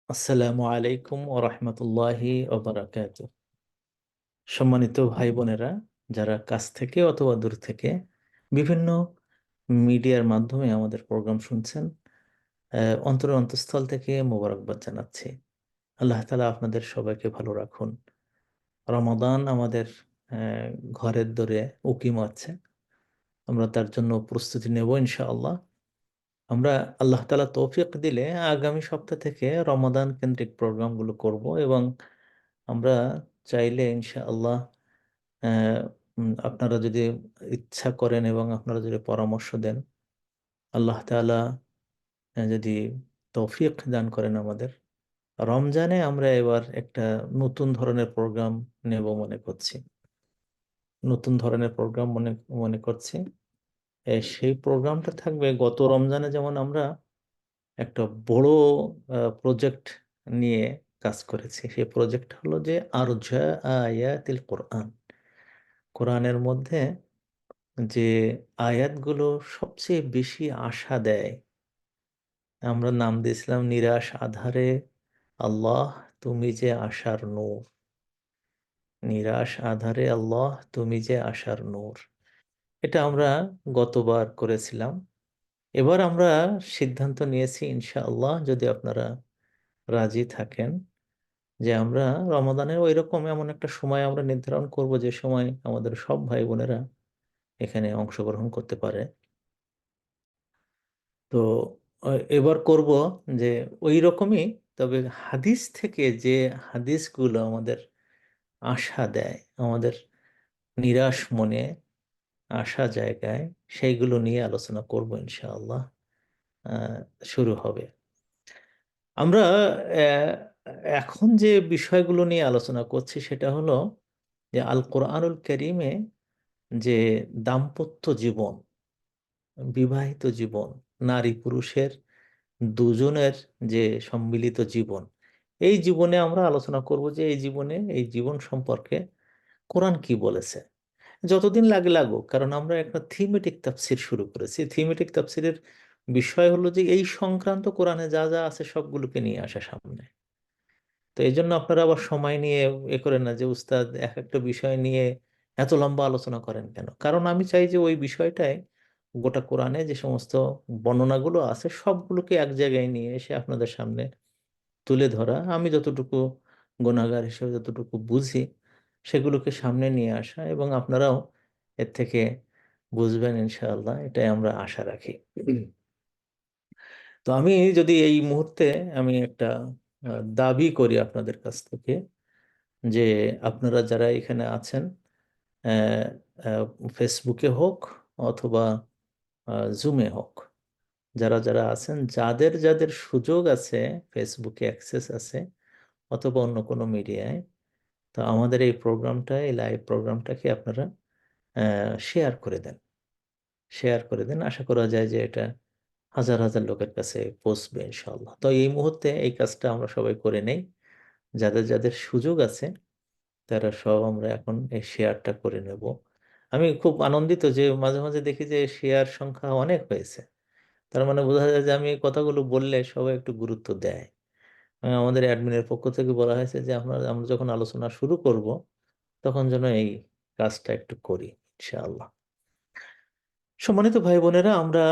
আসসালামু আলাইকুম ও রহমতুল্লাহি ওবারাকাতু। সম্মানিত ভাই বোনেরা, যারা কাছ থেকে অথবা দূর থেকে বিভিন্ন মিডিয়ার মাধ্যমে আমাদের প্রোগ্রাম শুনছেন, অন্তরের অন্তঃস্থল থেকে মোবারকবাদ জানাচ্ছি। আল্লাহ তাআলা আপনাদের সবাইকে ভালো রাখুন। রমাদান আমাদের আহ, ঘরের দোরে উকি মারছে। আমরা তার জন্য প্রস্তুতি নেব ইনশাআল্লাহ। আমরা আল্লাহ তাআলা তৌফিক দিলে আগামী সপ্তাহ থেকে রমাদান কেন্দ্রিক প্রোগ্রামগুলো করব, এবং আমরা চাইলে ইনশাআল্লাহ আহ, আপনারা যদি ইচ্ছা করেন এবং আপনারা যদি পরামর্শ দেন, আল্লাহ তাআলা যদি তৌফিক দান করেন আমাদের, রমজানে আমরা এবার একটা নতুন ধরনের প্রোগ্রাম নেব মনে করছি। নতুন ধরনের প্রোগ্রাম মনে মনে করছি। সেই প্রোগ্রামটা থাকবে, গত রমজানে যেমন আমরা একটা বড় প্রজেক্ট নিয়ে কাজ করেছি। সেই প্রজেক্ট হলো যে আরজা আয়াতিল কোরআন, কোরআনের মধ্যে যে আয়াতগুলো সবচেয়ে বেশি আশা দেয়। আমরা নাম দিয়েছিলাম নিরাশ আধারে আল্লাহ তুমি যে আশার নূর। নিরাশ আধারে আল্লাহ তুমি যে আশার নূর, এটা আমরা গতবার করেছিলাম। এবার আমরা সিদ্ধান্ত নিয়েছি ইনশাআল্লাহ, যদি আপনারা রাজি থাকেন, যে আমরা রমাদানের ওই রকম এমন একটা সময় আমরা নির্ধারণ করব, যে সময় আমাদের সব ভাই বোনেরা এখানে অংশগ্রহণ করতে পারে। তো এবার করব যে ওই রকমই, তবে হাদিস থেকে যে হাদিসগুলো আমাদের আশা দেয়, আমাদের নিরাশ মনে আশা জায়গায়, সেইগুলো নিয়ে আলোচনা করব ইনশাআল্লাহ। আহ, শুরু হবে। আমরা আহ, এখন যে বিষয়গুলো নিয়ে আলোচনা করছি সেটা হলো যে আল কোরআনুল কারীমে যে দাম্পত্য জীবন, বিবাহিত জীবন, নারী পুরুষের দুজনের যে সম্মিলিত জীবন, এই জীবনে আমরা আলোচনা করব যে এই জীবন সম্পর্কে কোরআন কি বলেছে। যতদিন লাগে লাগুক, কারণ আমরা একটা থিমেটিক তাফসির শুরু করেছি। থিমেটিক তাফসিরের বিষয় হলো যে এই সংক্রান্ত কোরআনে যা যা আছে সবগুলোকে নিয়ে আসা সামনে। তো এই জন্য আপনারা আবার সময় নিয়ে এ করেন না যে উস্তাদ এক একটা বিষয় নিয়ে এত লম্বা আলোচনা করেন কেন। কারণ আমি চাই যে ওই বিষয়টায় গোটা কোরআনে যে সমস্ত বর্ণনাগুলো আছে সবগুলোকে এক জায়গায় নিয়ে এসে আপনাদের সামনে তুলে ধরা। আমি যতটুকু গুনাহগার হিসেবে যতটুকু বুঝি সেগুলোকে সামনে নিয়ে আসা, এবং আপনারাও এর থেকে বুঝবেন ইনশাআল্লাহ, এটাই আমরা আশা রাখি। তো আমি যদি এই মুহূর্তে আমি একটা দাবি করি আপনাদের কাছ থেকে, যে আপনারা যারা এখানে আছেন, আহ, ফেসবুকে হোক অথবা জুমে হোক, যারা যারা আছেন, যাদের যাদের সুযোগ আছে, ফেসবুকে অ্যাক্সেস আছে অথবা অন্য কোনো মিডিয়ায়, তো আমাদের এই প্রোগ্রামটা, এই লাইভ প্রোগ্রামটাকে আপনারা শেয়ার করে দেন। শেয়ার করে দেন, আশা করা যায় যে এটা হাজার হাজার লোকের কাছে পৌঁছবে ইনশাল্লাহ। তো এই মুহূর্তে এই কাজটা আমরা সবাই করে নেই। যাদের যাদের সুযোগ আছে তারা সব আমরা এখন এই শেয়ারটা করে নেব। আমি খুব আনন্দিত যে মাঝে মাঝে দেখি যে শেয়ার সংখ্যা অনেক হয়েছে। তার মানে বোঝা যায় যে আমি এই কথাগুলো বললে সবাই একটু গুরুত্ব দেয়। আমাদের অ্যাডমিনের পক্ষ থেকে বলা হয়েছে যে আমরা আমরা যখন আলোচনা শুরু করব তখন যেন এই কাজটা একটু করি ইনশাআল্লাহ। সম্মানিত ভাই বোনেরা, আমরা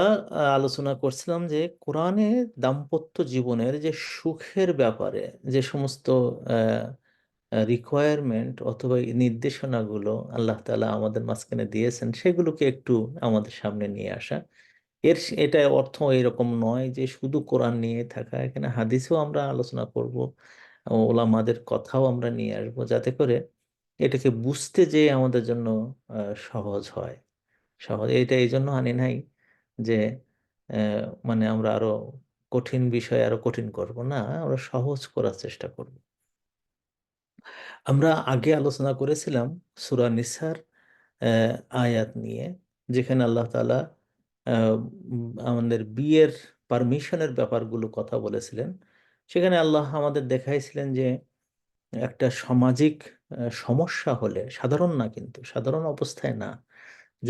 আলোচনা করছিলাম যে কোরআনে দাম্পত্য জীবনের যে সুখের ব্যাপারে যে সমস্ত রিকোয়ারমেন্ট অথবা এই নির্দেশনাগুলো আল্লাহ তাআলা আমাদের মাঝখানে দিয়েছেন, সেগুলোকে একটু আমাদের সামনে নিয়ে আসা। এটা অর্থ এরকম নয় যে শুধু কোরআন নিয়ে থাকা, এখানে হাদিসেও আমরা আলোচনা করব, ওলামাদের কথাও আমরা নিয়ে আসবো, যাতে করে এটাকে বুঝতে যে আমাদের জন্য সহজ হয়। সহজ এটা এই জন্য আনি নাই যে মানে আমরা আরো কঠিন বিষয় আরো কঠিন করব না, আমরা সহজ করার চেষ্টা করব। আমরা আগে আলোচনা করেছিলাম সূরা নিসার আহ, আয়াত নিয়ে, যেখানে আল্লাহ তাআলা আমাদের বিয়ের পারমিশনের ব্যাপারগুলো কথা বলেছিলেন। সেখানে আল্লাহ আমাদের দেখাইছিলেন যে একটা সামাজিক সমস্যা হলে, সাধারণ না কিন্তু, সাধারণ অবস্থায় না,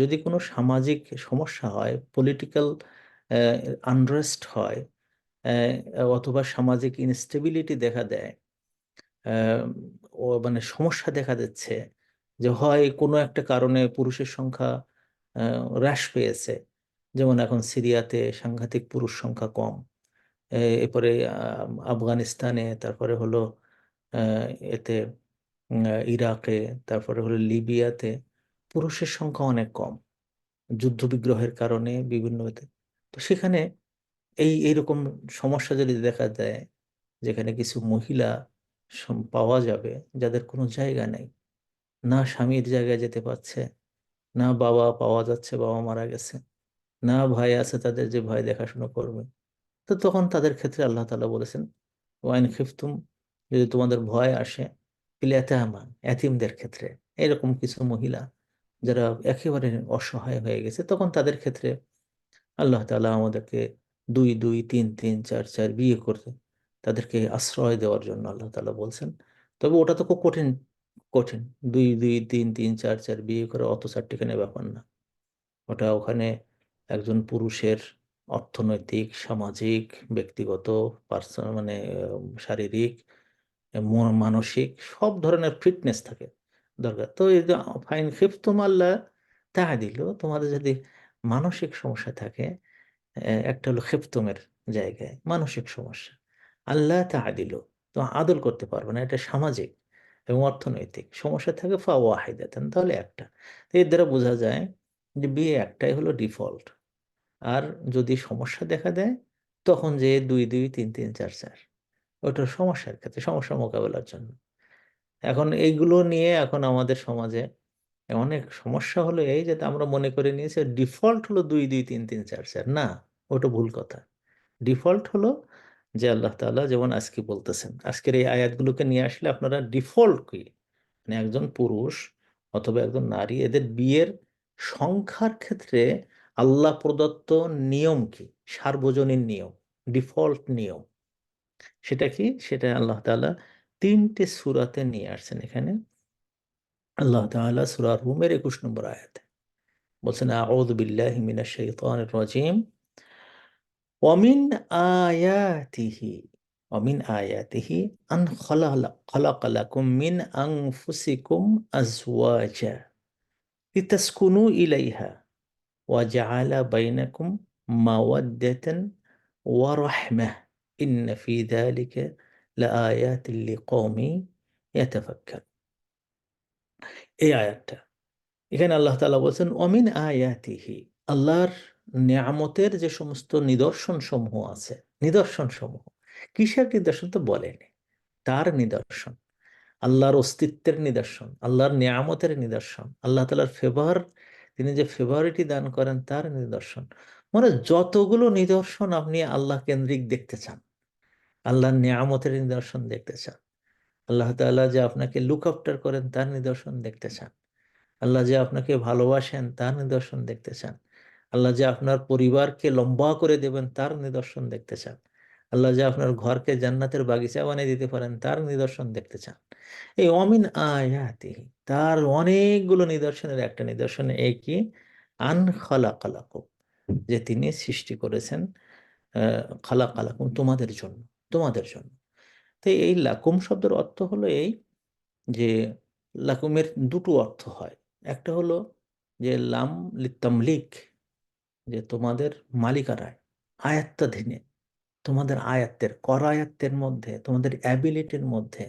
যদি কোনো সামাজিক সমস্যা হয়, পলিটিক্যাল আনরেস্ট হয়, অথবা সামাজিক ইনস্টেবিলিটি দেখা দেয়, আহ, ও মানে সমস্যা দেখা দিচ্ছে, যে হয় কোনো একটা কারণে পুরুষের সংখ্যা হ্রাস পেয়েছে, যেমন এখন সিরিয়াতে সাংঘাতিক পুরুষ সংখ্যা কম, এরপরে আফগানিস্তানে, তারপরে হলো আহ, এতে ইরাকে, তারপরে হলো লিবিয়াতে পুরুষের সংখ্যা অনেক কম, যুদ্ধবিগ্রহের কারণে বিভিন্ন তো সেখানে এইরকম সমস্যা যদি দেখা যায়, যেখানে কিছু মহিলা পাওয়া যাবে যাদের কোনো জায়গা নেই, না স্বামীর জায়গায় যেতে পারছে, না বাবা পাওয়া যাচ্ছে, বাবা মারা গেছে, না ভাই আছে তাদের যে ভাই দেখাশোনা করবে, তো তখন তাদের ক্ষেত্রে আল্লাহ তাআলা বলেছেন, ওয়াইন খিফতুম, যদি তোমাদের ভয় আসে, ফিল ইয়াতামা, এতিমদের ক্ষেত্রে, এরকম কিছু মহিলা যারা একেবারে অসহায় হয়ে গেছে, তখন তাদের ক্ষেত্রে আল্লাহ তাআলা আমাদেরকে দুই দুই তিন তিন চার চার বিয়ে করতে, তাদেরকে আশ্রয় দেওয়ার জন্য আল্লাহ তাআলা বলছেন। তবে ওটা তো খুব কঠিন, কঠিন, দুই দুই তিন তিন চার চার বিয়ে করে অত চারটিখানি ব্যাপার না। ওটা ওখানে একজন পুরুষের অর্থনৈতিক, সামাজিক, ব্যক্তিগত, পার্সোনাল, মানে শারীরিক, মানসিক সব ধরনের ফিটনেস থাকে দরকার। তো এই যে ফাইন খিফতুম আল্লাহ তাআদিলু, তোমাদের যদি মানসিক সমস্যা থাকে, একটা হলো খেফতুমের জায়গায় মানসিক সমস্যা, আল্লাহ তাআদিলু, তো আদল করতে পারবে না, এটা সামাজিক এবং অর্থনৈতিক সমস্যা থাকে, ফা ওয়াহিদাতান, তাহলে একটা। তো এর দ্বারা বোঝা যায় যে বিয়ে একটাই হলো ডিফল্ট। আর যদি সমস্যা দেখা দেয়, তখন যে দুই দুই তিন তিন চার চার, ওটা সমস্যার ক্ষেত্রে, সমস্যা মোকাবেলার জন্য। এখন এইগুলো নিয়ে এখন আমাদের সমাজে অনেক সমস্যা হলো, এই যে আমরা মনে করে নিয়েছি ডিফল্ট হলো দুই দুই তিন তিন চার চার, না, ওটা ভুল কথা। ডিফল্ট হলো যে আল্লাহ তাআলা যেমন আজকে বলতেছেন, আজকের এই আয়াতগুলোকে নিয়ে আসলে আপনারা ডিফল্ট কি, মানে একজন পুরুষ অথবা একজন নারী, এদের বিয়ের সংখ্যার ক্ষেত্রে আল্লাহ প্রদত্ত নিয়ম কি, সার্বজনীন নিয়ম, ডিফল্ট নিয়ম, সেটা কি, সেটা আল্লাহ তাআলা তিনটে সূরাতে নিয়ে আসছেন এখানে। আল্লাহ তাআলা সূরা রুমের 21 নম্বর আয়াতে বলছেন, আউযু বিল্লাহি মিনাশ শাইতানির রাজিম, ওয়ামিন আয়াতিহি, ওয়ামিন আয়াতিহি আন খালাকা লাকুম মিন আনফুসিকুম আজওয়াজা লিতাসকুনু ইলাইহা ওয়া জাআলা বাইনাকুম মাওয়াদ্দাতান ওয়া রাহমাহ ইন্না ফি যালিকা লাআয়াতিন লিকওমি ইয়াতাফাক্কারুন। এই আয়াতটা, এখানে আল্লাহ তাআলা বলছেন অমিন আয়াতিহি, আল্লাহর নিয়ামতের যে সমস্ত নিদর্শন সমূহ আছে, নিদর্শন সমূহ, কিসের নিদর্শন তো বলেনি, তার নিদর্শন, আল্লাহর অস্তিত্বের নিদর্শন, আল্লাহর নিয়ামতের নিদর্শন, আল্লাহ তাআলার ফেভার, তিনি যে ফেভারিটি দান করেন তার নিদর্শন, মানে যতগুলো নিদর্শন আপনি আল্লাহ কেন্দ্রিক দেখতে চান, আল্লাহর নিয়ামতের নিদর্শন দেখতে চান, আল্লাহ তাআলা যে আপনাকে লুক আফটার করেন তার নিদর্শন দেখতে চান, আল্লাহ যে আপনাকে ভালোবাসেন তার নিদর্শন দেখতে চান, আল্লাহ যে আপনার পরিবারকে লম্বা করে দেবেন তার নিদর্শন দেখতে চান, আল্লাহ যে আপনার ঘরকে জান্নাতের বাগিচা বানিয়ে দিতে পারেন তার নিদর্শন দেখতে চান, এই অমিন আয়াতিহি, তার অনেকগুলো নিদর্শনের একটা নিদর্শন এই কি, আন খালাকালাকুম, যে তিনি সৃষ্টি করেছেন, খালাকালাকুম, তোমাদের জন্য, তোমাদের জন্য। তো এই লাকুম শব্দের অর্থ হলো এই, যে লাকুমের দুটো অর্থ হয়, একটা হলো যে লাম লিতামলিক, যে তোমাদের মালিকানায়, আয়াত্তাধীনে, তোমাদের আয়াত্তের, করায়ত্তের মধ্যে, তোমাদের অ্যাবিলিটির মধ্যে,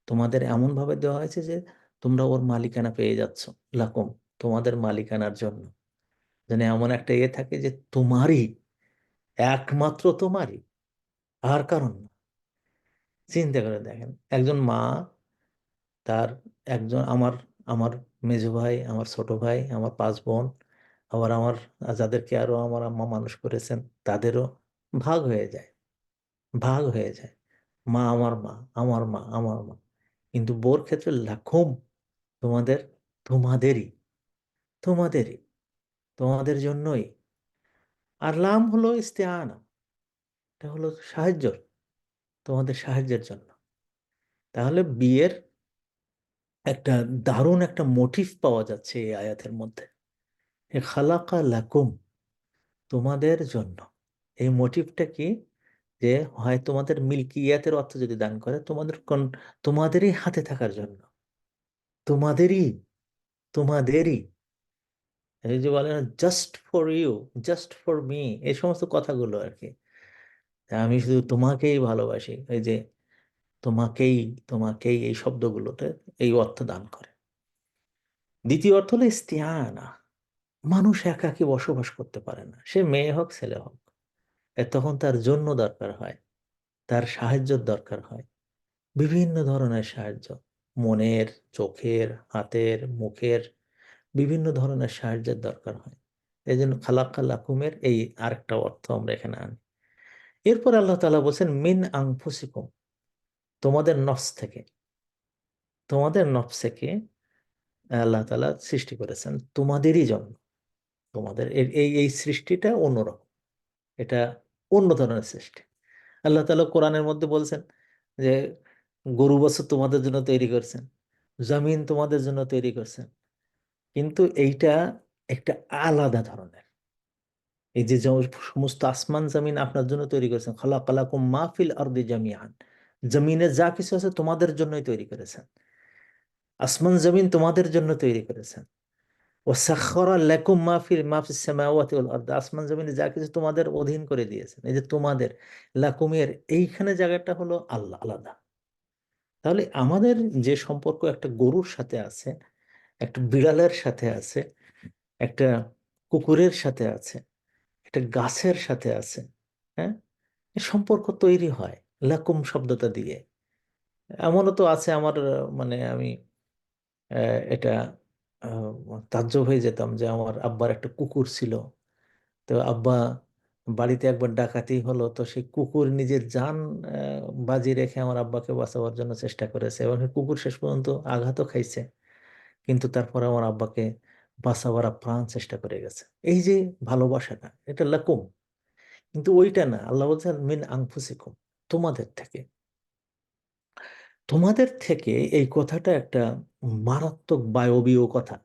তোমাদের এমনভাবে দেওয়া হয়েছে যে তোমরা ওর মালিকানা পেয়ে যাচ্ছ, লাকুম, তোমাদের মালিকানার জন্য, যেন এমন একটা ইয়ে থাকে যে তোমারই, একমাত্র তোমারই, আর কারণ না। চিন্তা করে দেখেন, একজন মা, তার একজন, আমার আমার মেজো ভাই, আমার ছোট ভাই, আমার পাঁচ বোন, আবার আমার যাদেরকে আরো আমার আম্মা মানুষ করেছেন, তাদেরও ভাগ হয়ে যায়, ভাগ হয়ে যায়, মা আমার মা, আমার মা আমার মা, কিন্তু বোর ক্ষেত্রে লাখুম, তোমাদের, তোমাদেরই, তোমাদেরই, তোমাদের জন্যই। আর লাম হলো ইস্তেআনা, এটা হলো সাহায্য, তোমাদের সাহায্যের জন্য। তাহলে বিয়ের একটা দারুণ একটা মোটিভ পাওয়া যাচ্ছে এই আয়াতের মধ্যে, এ খালাকা লাকুম, তোমাদের জন্য। এই মোটিভটা কি, যে হয় তোমাদের মিল্কিয়াতের অর্থ যদি দান করে তোমাদের তোমাদেরই হাতে থাকার জন্য, তোমাদেরই, তোমাদেরই, এই যে বলে না just for you, just for me, এই সমস্ত কথাগুলো আর কি। আমি শুধু তোমাকেই ভালোবাসি, এই যে তোমাকেই, তোমাকেই, এই শব্দগুলোতে এই অর্থ দান করে। দ্বিতীয় অর্থ হলো ইস্তিআনা। মানুষ একাকী বসবাস করতে পারে না, সে মেয়ে হোক ছেলে হোক, তখন তার জন্য দরকার হয়, তার সাহায্যের দরকার হয়, বিভিন্ন ধরনের সাহায্য, মনের, চোখের, হাতের, মুখের, বিভিন্ন ধরনের সাহায্যের দরকার হয়। এই জন্য খালাক্কা লাকুমের এই আরেকটা অর্থ আমরা এখানে আনি। এরপর আল্লাহ তাআলা বলছেন মিন আনফুসিকুম, তোমাদের নফস থেকে, তোমাদের নফস থেকে আল্লাহ তাআলা সৃষ্টি করেছেন তোমাদেরই জন্য। তোমাদের এই এই এই সৃষ্টিটা অন্যরকম, এটা অন্য ধরনের সৃষ্টি। আল্লাহ তাআলা কোরআনের মধ্যে বলছেন যে গরু বছর তোমাদের জন্য তৈরি করছেন, জমিন তোমাদের জন্য তৈরি করছেন, কিন্তু এইটা একটা আলাদা ধরনের। এই যে সমস্ত আসমান জমিন আপনার জন্য তৈরি করেছেন, খালাকালাকুম মা ফিল আরদি জামিআন, জমিনে যা কিছু আছে তোমাদের জন্যই তৈরি করেছেন, আসমান জমিন তোমাদের জন্য তৈরি করেছেন। ও সাখখারা লাকুম মা ফিস সামাওয়াতি ওয়াল আরদ, আসমান জমিনে যা কিছু তোমাদের অধীন করে দিয়েছেন। এই যে তোমাদের, লাকুমের এইখানে জায়গাটা হলো আল্লাহ আলাদা। তাহলে আমাদের যে সম্পর্ক একটা গরুর সাথে আছে, একটা বিড়ালের সাথে আছে, একটা কুকুরের সাথে আছে, একটা গাছের সাথে আছে, হ্যাঁ, এ সম্পর্ক তৈরি হয় লাকুম শব্দটা দিয়ে। এমনও তো আছে আমার মানে আমি এটা তাজ্জব হয়ে যেতাম যে আমার আব্বার একটা কুকুর ছিল। তো আব্বা বাড়িতে একবার ডাকাতি হলো, তো সেই কুকুর নিজের জান বাজি রেখে আমার আব্বাকে বাঁচাবার জন্য চেষ্টা করেছে, এবং সেই কুকুর শেষ পর্যন্ত আঘাতও খাইছে, কিন্তু তারপর আমার আব্বাকে বাঁচাবার প্রাণ চেষ্টা করে গেছে। এই যে ভালোবাসাটা, এটা লাকুম। কিন্তু ওইটা না, আল্লাহ বলছেন মিন আনফুসিকুম, তোমাদের থেকে। তোমাদের থেকে এই কথাটা একটা মারাত্মক বায়বীয় কথা।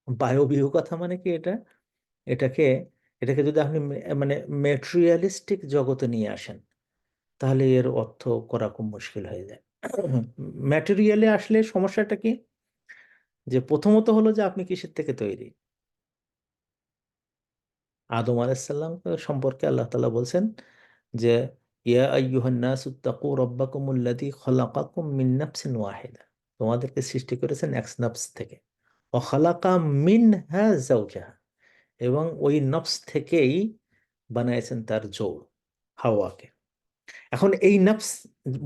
বায়বীয় কথা মানে কি এটা, এটাকে এটাকে যদি আপনি মানে মেটেরিয়ালিস্টিক জগতে নিয়ে আসেন, তাহলে এর অর্থ করা খুব মুশকিল হয়ে যায়। ম্যাটেরিয়ালে আসলে সমস্যাটা কি, যে প্রথমত হলো যে আপনি কিসের থেকে তৈরি। আদম আলাইসাল্লাম সম্পর্কে আল্লাহ তাআলা বলছেন যে ইয়া আইয়ুহান নাসু তাকু রাব্বাকুমুল্লাযী খলাকাকুম মিন নাফসিন ওয়াহিদা, তোমাদেরকে সৃষ্টি করেছেন এক নফস থেকে, ওয়া খালাকা মিনহা যাওজাহা, এবং ওই নফস থেকেই বানাইছেন তার জোড়, হাওয়াকে। এখন এই নফস,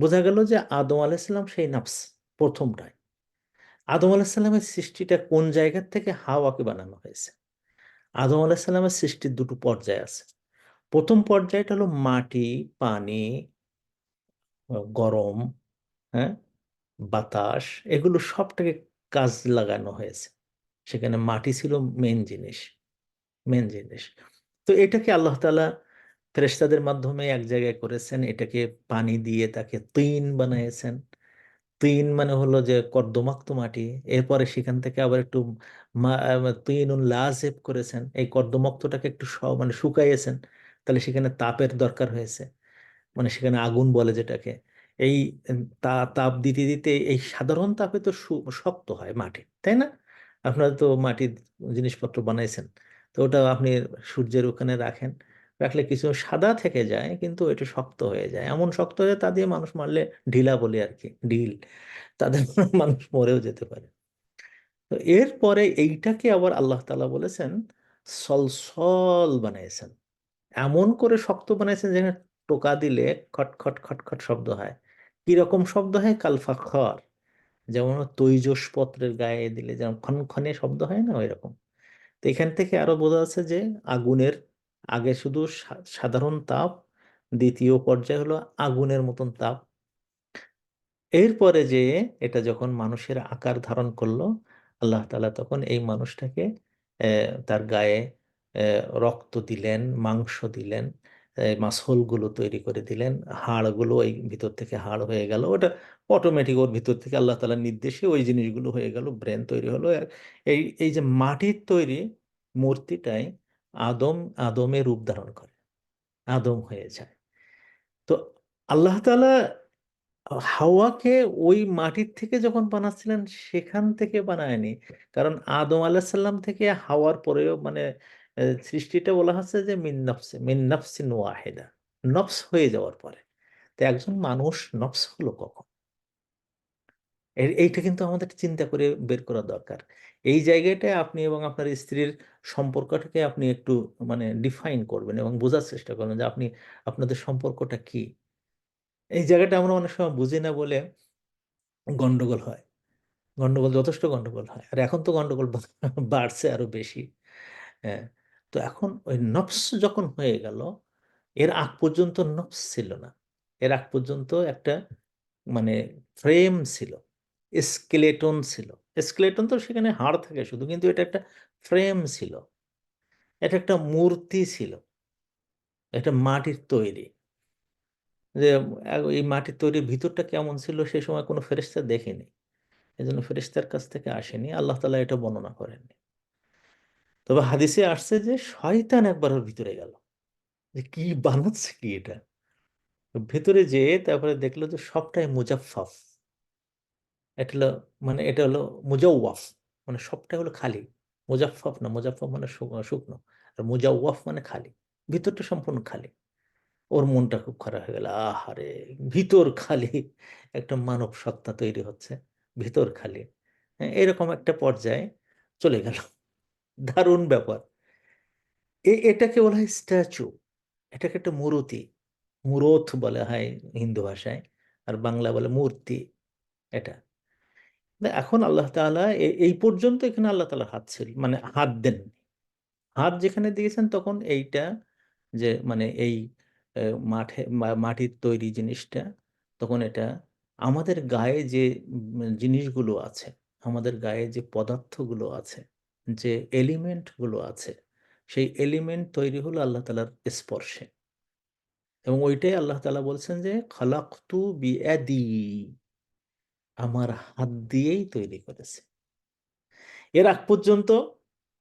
বোঝা গেল যে আদম আলাইসাল্লাম সেই নফস প্রথমটাই। আদম আলাইসাল্লামের সৃষ্টিটা কোন জায়গা থেকে হাওয়াকে বানানো হয়েছে। আদম আলাইসাল্লামের সৃষ্টির দুটো পর্যায় আছে। প্রথম পর্যায়টা হলো মাটি, পানি, গরম, হ্যাঁ, বাতাস, এগুলো সবটাকে কাজ লাগানো হয়েছে। সেখানে মাটি ছিল মেন জিনিস, মেন জিনিস। তো এটাকে আল্লাহ তাআলা ফেরেশতাদের মাধ্যমে এক জায়গায় করেছেন, এটাকে পানি দিয়ে তাকে তিন বানিয়েছেন। তিন মানে হলো যে কর্দমাক্ত মাটি। এরপরে সেখান থেকে আবার একটু তিনুন লাজেব করেছেন, এই কর্দমাক্তটাকে একটু মানে শুকাইয়েছেন, তাহলে সেখানে তাপের দরকার হয়েছে, মানে সেখানে আগুন বলে যেটাকে। এই তাপ দিতে দিতে এই সাধারণ তাপে তো শক্ত হয় মাটি, তাই না? আপনারা তো মাটির জিনিসপত্র বানাইছেন, তো ওটা আপনি সূর্যের ওখানে রাখেন, রাখলে কিছু সাদা থেকে যায়, কিন্তু এটা শক্ত হয়ে যায়, এমন শক্ত হয়ে তা দিয়ে মানুষ মারলে ঢিলা বলি আর কি, ঢিল, তাদের মানুষ মরেও যেতে পারে। তো এরপরে এইটাকে আবার আল্লাহ তাআলা বলেছেন সলসল বানিয়েছেন, এমন করে শক্ত বানাইছেন যেখানে টোকা দিলে খটখট খটখট শব্দ হয়। কিরকম শব্দ হয়? কাল ফাখর, যেমন তৈজসপত্রের গায়ে দিলে যেমন খনখনে শব্দ হয় না, ওই রকম। তো এখান থেকে আরো বোঝা যাচ্ছে যে আগুনের আগে শুধু সাধারণ তাপ, দ্বিতীয় পর্যায়ে হলো আগুনের মতন তাপ। এরপরে যে এটা যখন মানুষের আকার ধারণ করলো, আল্লাহ তাআলা তখন এই মানুষটাকে তার গায়ে রক্ত দিলেন, মাংস দিলেন, মাসলগুলো তৈরি করে দিলেন, হাড়গুলো এই ভিতর থেকে হাড় হয়ে গেল, ওটা অটোমেটিক ওর ভিতর থেকে আল্লাহ তাআলার নির্দেশে ওই জিনিসগুলো হয়ে গেল, ব্রেন তৈরি হলো। এই এই যে মাটির তৈরি মূর্তিটাই আদমের রূপ ধারণ করে, আদম হয়ে যায়। তো আল্লাহ তাআলা হাওয়াকে ওই মাটির থেকে যখন বানাচ্ছিলেন সেখান থেকে বানায়নি। কারণ আদম আলাইহিস সালাম থেকে হাওয়ার পরেও মানে সৃষ্টিটা বলা হচ্ছে যে মিন নাফসিন ওয়াহিদা। নফস হয়ে যাওয়ার পরে। তো একজন মানুষ নফস হলো কখন? এইটা কিন্তু আমাদের চিন্তা করে বের করা দরকার। এই জায়গাটায় আপনি এবং আপনার স্ত্রীর সম্পর্কটাকে আপনি একটু মানে ডিফাইন করবেন এবং বোঝার চেষ্টা করবেন যে আপনাদের সম্পর্কটা কি? এই জায়গাটা আমরা অনেক সময় বুঝি না বলে গন্ডগোল হয়। যথেষ্ট গন্ডগোল হয়। আর এখন তো গন্ডগোল বাড়ছে আরো বেশি। হ্যাঁ? তো এখন ওই নফস যখন হয়ে গেল, এর আগ পর্যন্ত নফস ছিল না। এর আগ পর্যন্ত একটা মানে ফ্রেম ছিল। স্কেলেটন ছিল। স্কেলেটন তো সেখানে হাড় থাকে শুধু। কিন্তু এটা একটা ফ্রেম ছিল। এটা একটা মূর্তি ছিল। এটা মাটির তৈরি। যে এই মাটির তৈরির ভিতরটা কেমন ছিল সে সময় কোনো ফেরেশতা দেখেনি। এজন্য ফেরেশতার কাছ থেকে আসেনি। আল্লাহ তাআলা এটা বর্ণনা করেননি। তবে হাদিসে আসছে যে শয়তান একবার ওর ভিতরে গেল। যে কি বানাচ্ছে কি এটা? ভেতরে যেয়ে তারপরে দেখল যে সবটাই মুজাফফাফ। এটা হলো মুজাওয়াফ। মানে সবটাই হলো খালি। মুজাফফাফ না, মুজাফফাফ মানে শুকনো। আর মুজাওয়াফ মানে খালি। ভিতরটা সম্পূর্ণ খালি। ওর মনটা খুব খারাপ হয়ে গেল। আহারে! ভিতর খালি একটা মানব সত্তা তৈরি হচ্ছে। ভিতর খালি। হ্যাঁ, এরকম একটা পর্যায়ে চলে গেল। দারুণ ব্যাপার। এটাকে বলা হয় স্ট্যাচু। এটাকে একটা মূরতি। মূরত বলা হয় হিন্দু ভাষায়। আর বাংলা বলে মূর্তি এটা। এখন আল্লাহ তাআলা এই পর্যন্ত এখানে আল্লাহ তাআলার হাত ছিল। মানে হাত দেননি। হাত যেখানে দিয়েছেন তখন এইটা যে মানে এই এ মাটির তৈরি জিনিসটা তখন এটা আমাদের গায়ে যে জিনিসগুলো আছে, আমাদের গায়ে যে পদার্থগুলো আছে, যে এলিমেন্ট গুলো আছে, সেই এলিমেন্ট তৈরি হলো আল্লাহ তাআলার স্পর্শে। এবং ওইটাই আল্লাহ তাআলা বলছেন যে, "খালাকতু বিয়াদি" আমার হাত দিয়েই তৈরি করেছি। এর আগ পর্যন্ত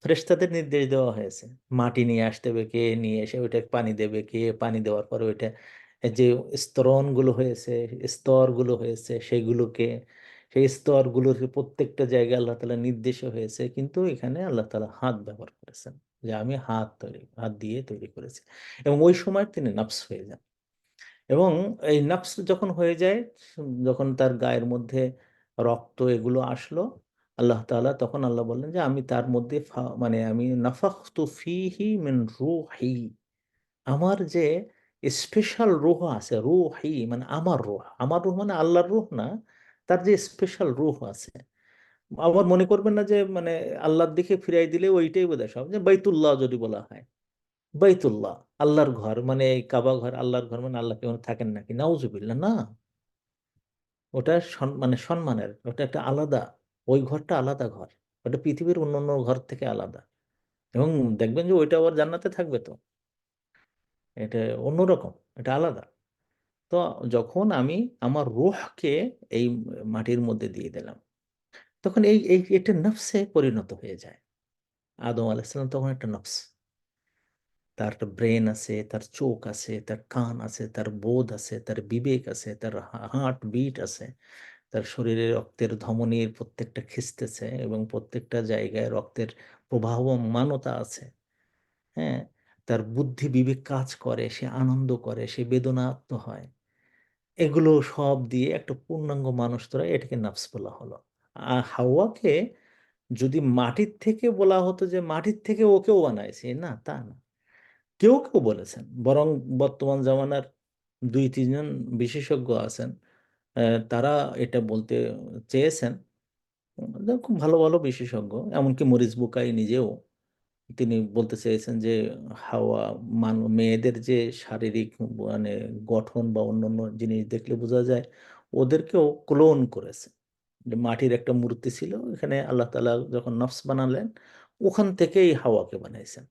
ফেরেশতাদের নির্দেশ দেওয়া হয়েছে। মাটি নিয়ে আসতে হবে, কে নিয়ে এসে ওইটাকে পানি দেবে, কে পানি দেওয়ার পরে ওইটা যে স্তরণগুলো হয়েছে, স্তরগুলো হয়েছে সেগুলোকে সেই স্তরগুলোর প্রত্যেকটা জায়গায় আল্লাহ তাআলার নির্দেশও হয়েছে। কিন্তু এখানে আল্লাহ তাআলা হাত ব্যবহার করেছেন। যে আমি হাত দিয়ে তৈরি করেছি। এবং ওই সময় তিনি নফস হয়ে যান। এবং এই নফস যখন হয়ে যায়, যখন তার গায়ের মধ্যে রক্ত এগুলো আসলো, আল্লাহ তাআলা তখন আল্লাহ বললেন যে, "আমি তার মধ্যে মানে আমি নাফাখতু ফিহি মিন রূহি" আমার যে স্পেশাল রূহ আছে, রূহি মানে আমার রূহ। আমার রূহ মানে আল্লাহর রূহ না, তার যে স্পেশাল রূহ আছে। আবার মনে করবেন না যে মানে আল্লাহর দিকে ফিরাই দিলে ওইটাই বোধহয় সব। যে বাইতুল্লাহ যদি বলা হয়। বাইতুল্লাহ, আল্লাহর ঘর মানে এই কাবা ঘর আল্লাহর ঘর মানে আল্লাহ কি ওখানে থাকেন নাকি? নাউজুবিল্লাহ না। ওটা মানে সম্মানের। ওটা একটা আলাদা। ওই ঘরটা আলাদা ঘর। ওটা পৃথিবীর অন্যান্য ঘর থেকে আলাদা। এবং দেখবেন যে ওইটা আবার জান্নাতে থাকবে তো। এটা অন্যরকম। এটা আলাদা। তো যখন আমি আমার রূহকে এই মাটির মধ্যে দিয়ে দিলাম, তখন এটা নফসে পরিণত হয়ে যায়। আদম আলাইহিস সালাম তখন একটা নফস। তার একটা ব্রেইন আছে, তার চোখ আছে, তার কান আছে, তার বোধ আছে, তার বিবেক আছে, তার হার্ট বিট আছে। তার শরীরে রক্তের ধমনীর প্রত্যেকটা খিস্তেছে এবং প্রত্যেকটা জায়গায় রক্তের প্রবাহমানতা আছে। হ্যাঁ? তার বুদ্ধি বিবেক কাজ করে, সে আনন্দ করে, সে বেদনার্ত হয়। এগুলো সব দিয়ে একটা পূর্ণাঙ্গ মানুষ তৈরি হয়, এটাকে নফস বলা হলো। হাওয়াকে যদি মাটির থেকে বলা হতো যে মাটির থেকে ওকেও বানাইছি, না তা না। কেউ বলেছেন। বরং বর্তমান জামানার ২-৩ জন বিশেষজ্ঞ আছেন। তারা এটা বলতে চেয়েছেন। খুব ভালো বিশেষজ্ঞ। এমনকি মরিস বুকাই নিজেও তিনি বলতে চেয়েছেন যে হাওয়া মেয়েদের যে শারীরিক মানে গঠন বা অন্যান্য জিনিস দেখলে বোঝা যায় ওদেরকেও ক্লোন করেছে। যে মাটির একটা মূর্তি ছিল। এখানে আল্লাহ তাআলা যখন নফস বানালেন ওখান থেকেই হাওয়াকে বানাইছেন।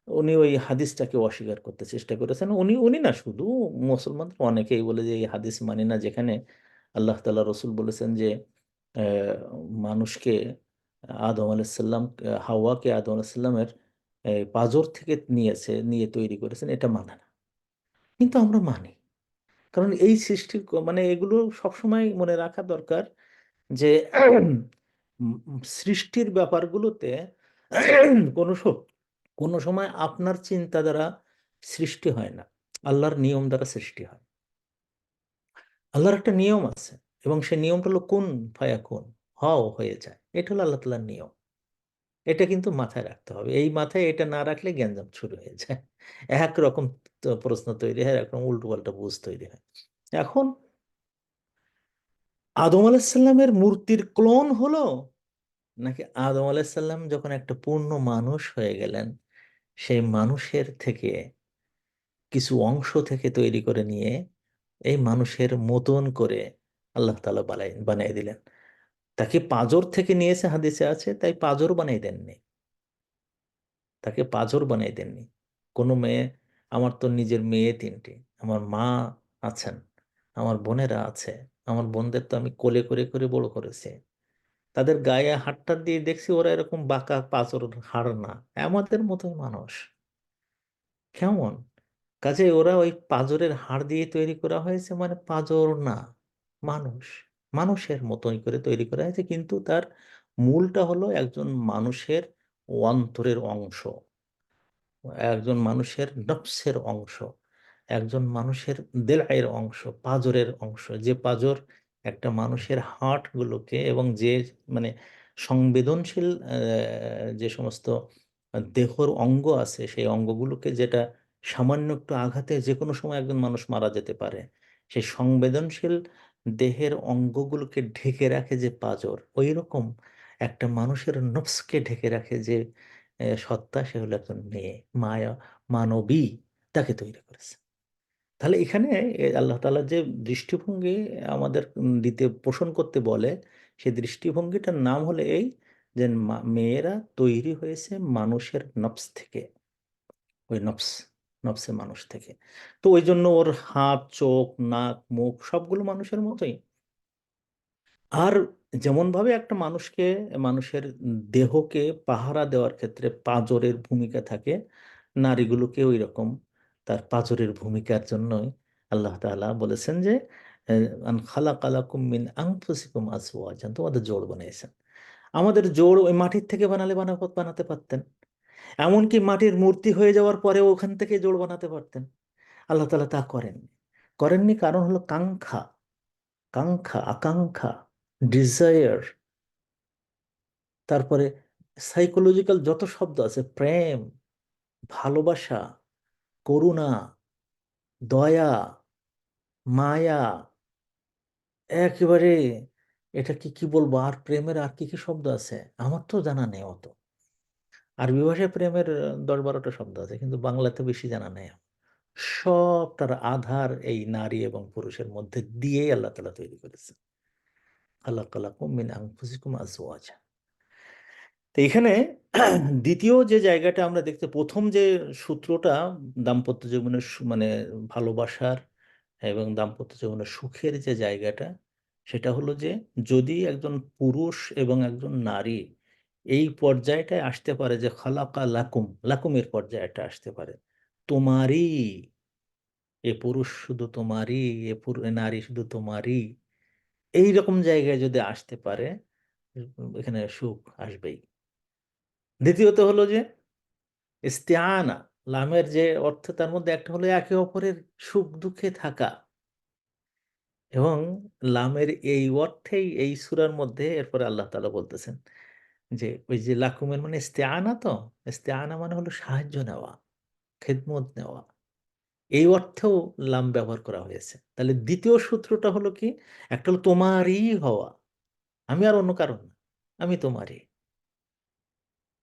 উনি ওই হাদিসটাকে অস্বীকার করতে চেষ্টা করেছেন। উনি না শুধু মুসলমানদের অনেকেই বলে যে এই হাদিস মানি না যেখানে আল্লাহ তাআলা রসুল বলেছেন যে অ্যা মানুষকে আদম আলাইহিস সালাম হাওয়াকে আদম আলাইহিস সালামের পাঁজর থেকে নিয়ে তৈরি করেছেন এটা মানে না। কিন্তু আমরা মানি। কারণ এই সৃষ্টি মানে এগুলো সবসময় মনে রাখা দরকার যে সৃষ্টির ব্যাপারগুলোতে কোনো কোনো সময় আপনার চিন্তা দ্বারা সৃষ্টি হয় না, আল্লাহর নিয়ম দ্বারা সৃষ্টি হয়। আল্লাহর একটা নিয়ম আছে, এবং সেই নিয়মটা হলো কুন ফায়াকুন, হও হয়ে যায়। এটা হলো আল্লাহ তাআলার নিয়ম। এটা কিন্তু মাথায় রাখতে হবে। এই মাথায় এটা না রাখলে গ্যাঞ্জাম শুরু হয়ে যায়। একরকম প্রশ্ন তৈরি হয়, একরকম উল্টোপাল্টা বুঝ তৈরি হয়। এখন আদম আলাইসাল্লামের মূর্তির ক্লোন হলো, নাকি আদম আলাইসাল্লাম যখন একটা পূর্ণ মানুষ হয়ে গেলেন, সেই মানুষের থেকে কিছু অংশ থেকে তৈরি করে নিয়ে এই মানুষের মতন করে আল্লাহ তাআলা বানিয়ে দিলেন। তাকে পাঁজর থেকে নিয়েছে, হাদিসে আছে, তাই পাঁজর বানিয়ে দেননি। তাকে পাঁজর বানিয়ে দেননি। কোনো মেয়ে, আমার তো নিজের মেয়ে তিনটি, আমার মা আছেন, আমার বোনেরা আছে, আমার বোনদের তো আমি কোলে করে করে বড় করেছি। তাদের গায়ে হাড়টা দিয়ে দেখছি ওরা এরকম বাঁকা পাঁজর হাড় না, আমাদের মতোই মানুষ। কেমন? কাজে ওরা ওই পাঁজরের হাড় দিয়ে তৈরি করা হয়েছে, মানে পাঁজর না, মানুষ। মানুষের মতোই করে তৈরি করা হয়েছে, কিন্তু তার মূলটা হলো একজন মানুষের অন্তরের অংশ, একজন মানুষের নফসের অংশ, একজন মানুষের দেলের অংশ, পাঁজরের অংশ। যে পাঁজর একটা মানুষের হার্ট গুলোকে এবং যে মানে সংবেদনশীল যে সমস্ত দেহর অঙ্গ আছে, সেই অঙ্গগুলোকে, যেটা সামান্য একটু আঘাতে যে কোনো সময় একজন মানুষ মারা যেতে পারে, সেই সংবেদনশীল দেহের অঙ্গগুলোকে ঢেকে রাখে যে পাঁজর, ওই রকম একটা মানুষের নফসকে ঢেকে রাখে যে সত্তা, সে হলো একজন মেয়ে, মায়া, মানবী, তাকে তৈরি করেছে। তাহলে এখানে আল্লাহ তাআলা যে দৃষ্টিভঙ্গি আমাদের দিতে পোষণ করতে বলে, সেই দৃষ্টিভঙ্গিটার নাম হলো এই, যে মেয়েরা তৈরি হয়েছে মানুষের নফস থেকে, ওই নফস, নফসে মানুষ থেকে। তো ওই জন্য ওর হাত, চোখ, নাক, মুখ সবগুলো মানুষের মতোই। আর যেমন ভাবে একটা মানুষকে, মানুষের দেহকে পাহারা দেওয়ার ক্ষেত্রে পাঁজরের ভূমিকা থাকে, নারীগুলোকে ওই রকম তার পাঁজরের ভূমিকার জন্যই আল্লাহ তাআলা বলেছেন যে আন খালাকালাকুম মিন আনফুসিকুম আজওয়াজান, তোমাদের জোড় বানিয়েছেন। আমাদের জোড় ওই মাটির থেকে বানালে বানাতে পারতেন, এমনকি মাটির মূর্তি হয়ে যাওয়ার পরে ওখান থেকে জোড় বানাতে পারতেন। আল্লাহ তাআলা তা করেননি। করেননি কারণ হলো কাঙ্ক্ষা, কাঙ্ক্ষা, আকাঙ্ক্ষা, ডিজায়ার, তারপরে সাইকোলজিক্যাল যত শব্দ আছে, প্রেম, ভালোবাসা, করুণা, দয়া, মায়া, একেবারে এটা কি কি বলবো, আর প্রেমের আর কি কি শব্দ আছে আমার তো জানা নেই অত। আরবি ভাষায় প্রেমের 10-12টা শব্দ আছে, কিন্তু বাংলাতে বেশি জানা নেই আমার। সব তার আধার এই নারী এবং পুরুষের মধ্যে দিয়েই আল্লাহ তাআলা তৈরি করেছে। খালাকালাকুম মিন আনফুসিকুম আজওয়াজা। তো এখানে দ্বিতীয় যে জায়গাটা আমরা দেখতে, প্রথম যে সূত্রটা দাম্পত্য জীবনের মানে ভালোবাসার এবং দাম্পত্য জীবনের সুখের যে জায়গাটা, সেটা হলো যে যদি একজন পুরুষ এবং একজন নারী এই পর্যায়টায় আসতে পারে যে খালাকা লাকুম, লাকুমের পর্যায়টা আসতে পারে, তোমারই, এ পুরুষ শুধু তোমারই, এ নারী শুধু তোমারই, এই রকম জায়গায় যদি আসতে পারে, এখানে সুখ আসবেই। দ্বিতীয়ত হলো যে ইস্তেআনা, লামের যে অর্থ, তার মধ্যে একটা হলো একে অপরের সুখ দুঃখে থাকা। এবং লামের এই অর্থেই এই সূরার মধ্যে এরপরে আল্লাহ তাআলা বলতেছেন যে ওই যে লাকুমের মানে ইস্তেআনা, তো ইস্তেআনা মানে হলো সাহায্য নেওয়া, খেদমত নেওয়া, এই অর্থেও লাম ব্যবহার করা হয়েছে। তাহলে দ্বিতীয় সূত্রটা হলো কি, একটা হলো তোমারই হওয়া, আমি আর অন্য কারণ না, আমি তোমারই,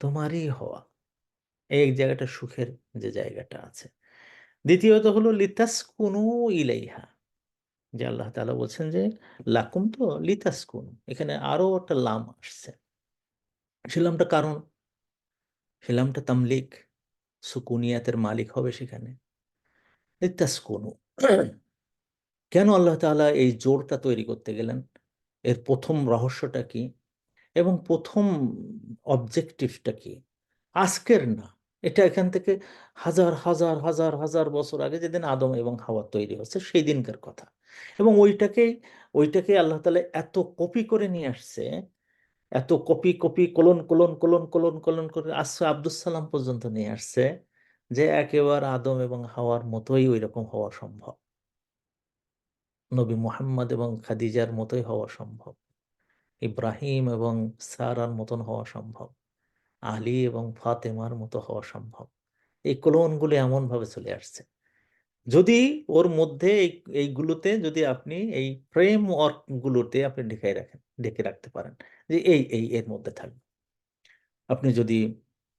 তোমারই হওয়া, এই জায়গাটা সুখের যে জায়গাটা আছে। দ্বিতীয়ত হলো লিতাসকুনু ইলাইহা, যে আল্লাহ তাআলা বলছেন যে লাকুম তো লিতাসকুনু, এখানে আরো একটা লাম আসছে। সে লামটা কারণ, সে লামটা তামলিক, সুকুনিয়াতের মালিক হবে সেখানে। লিতাসকুনু, কেন আল্লাহ তাআলা এই জোড়টা তৈরি করতে গেলেন, এর প্রথম রহস্যটা কি এবং প্রথম অবজেক্টিভটা কি? আজকের না, এটা এখান থেকে হাজার হাজার হাজার হাজার বছর আগে যেদিন আদম এবং হাওয়া তৈরি হচ্ছে সেই দিনকার কথা। এবং ওইটাকে আল্লাহ তাআলা এত কপি করে নিয়ে আসছে, এত copy copy colon colon colon colon colon করে আসছে আব্দুস সালাম পর্যন্ত নিয়ে আসছে, যে একেবারে আদম এবং হাওয়ার মতোই ওই রকম হওয়া সম্ভব, নবী মুহাম্মদ এবং খাদিজার মতোই হওয়া সম্ভব, ইব্রাহিম এবং সারার মতন হওয়া সম্ভব, আলী এবং ফাতেমার মতো হওয়া সম্ভব। এই ক্লোনগুলো এমন ভাবে চলে আসছে। যদি ওর মধ্যে এইগুলোতে যদি আপনি এই ফ্রেমওয়ার্ক গুলোতে আপনি ঢেকে রাখতে পারেন যে এই এই এর মধ্যে থাকবে। আপনি যদি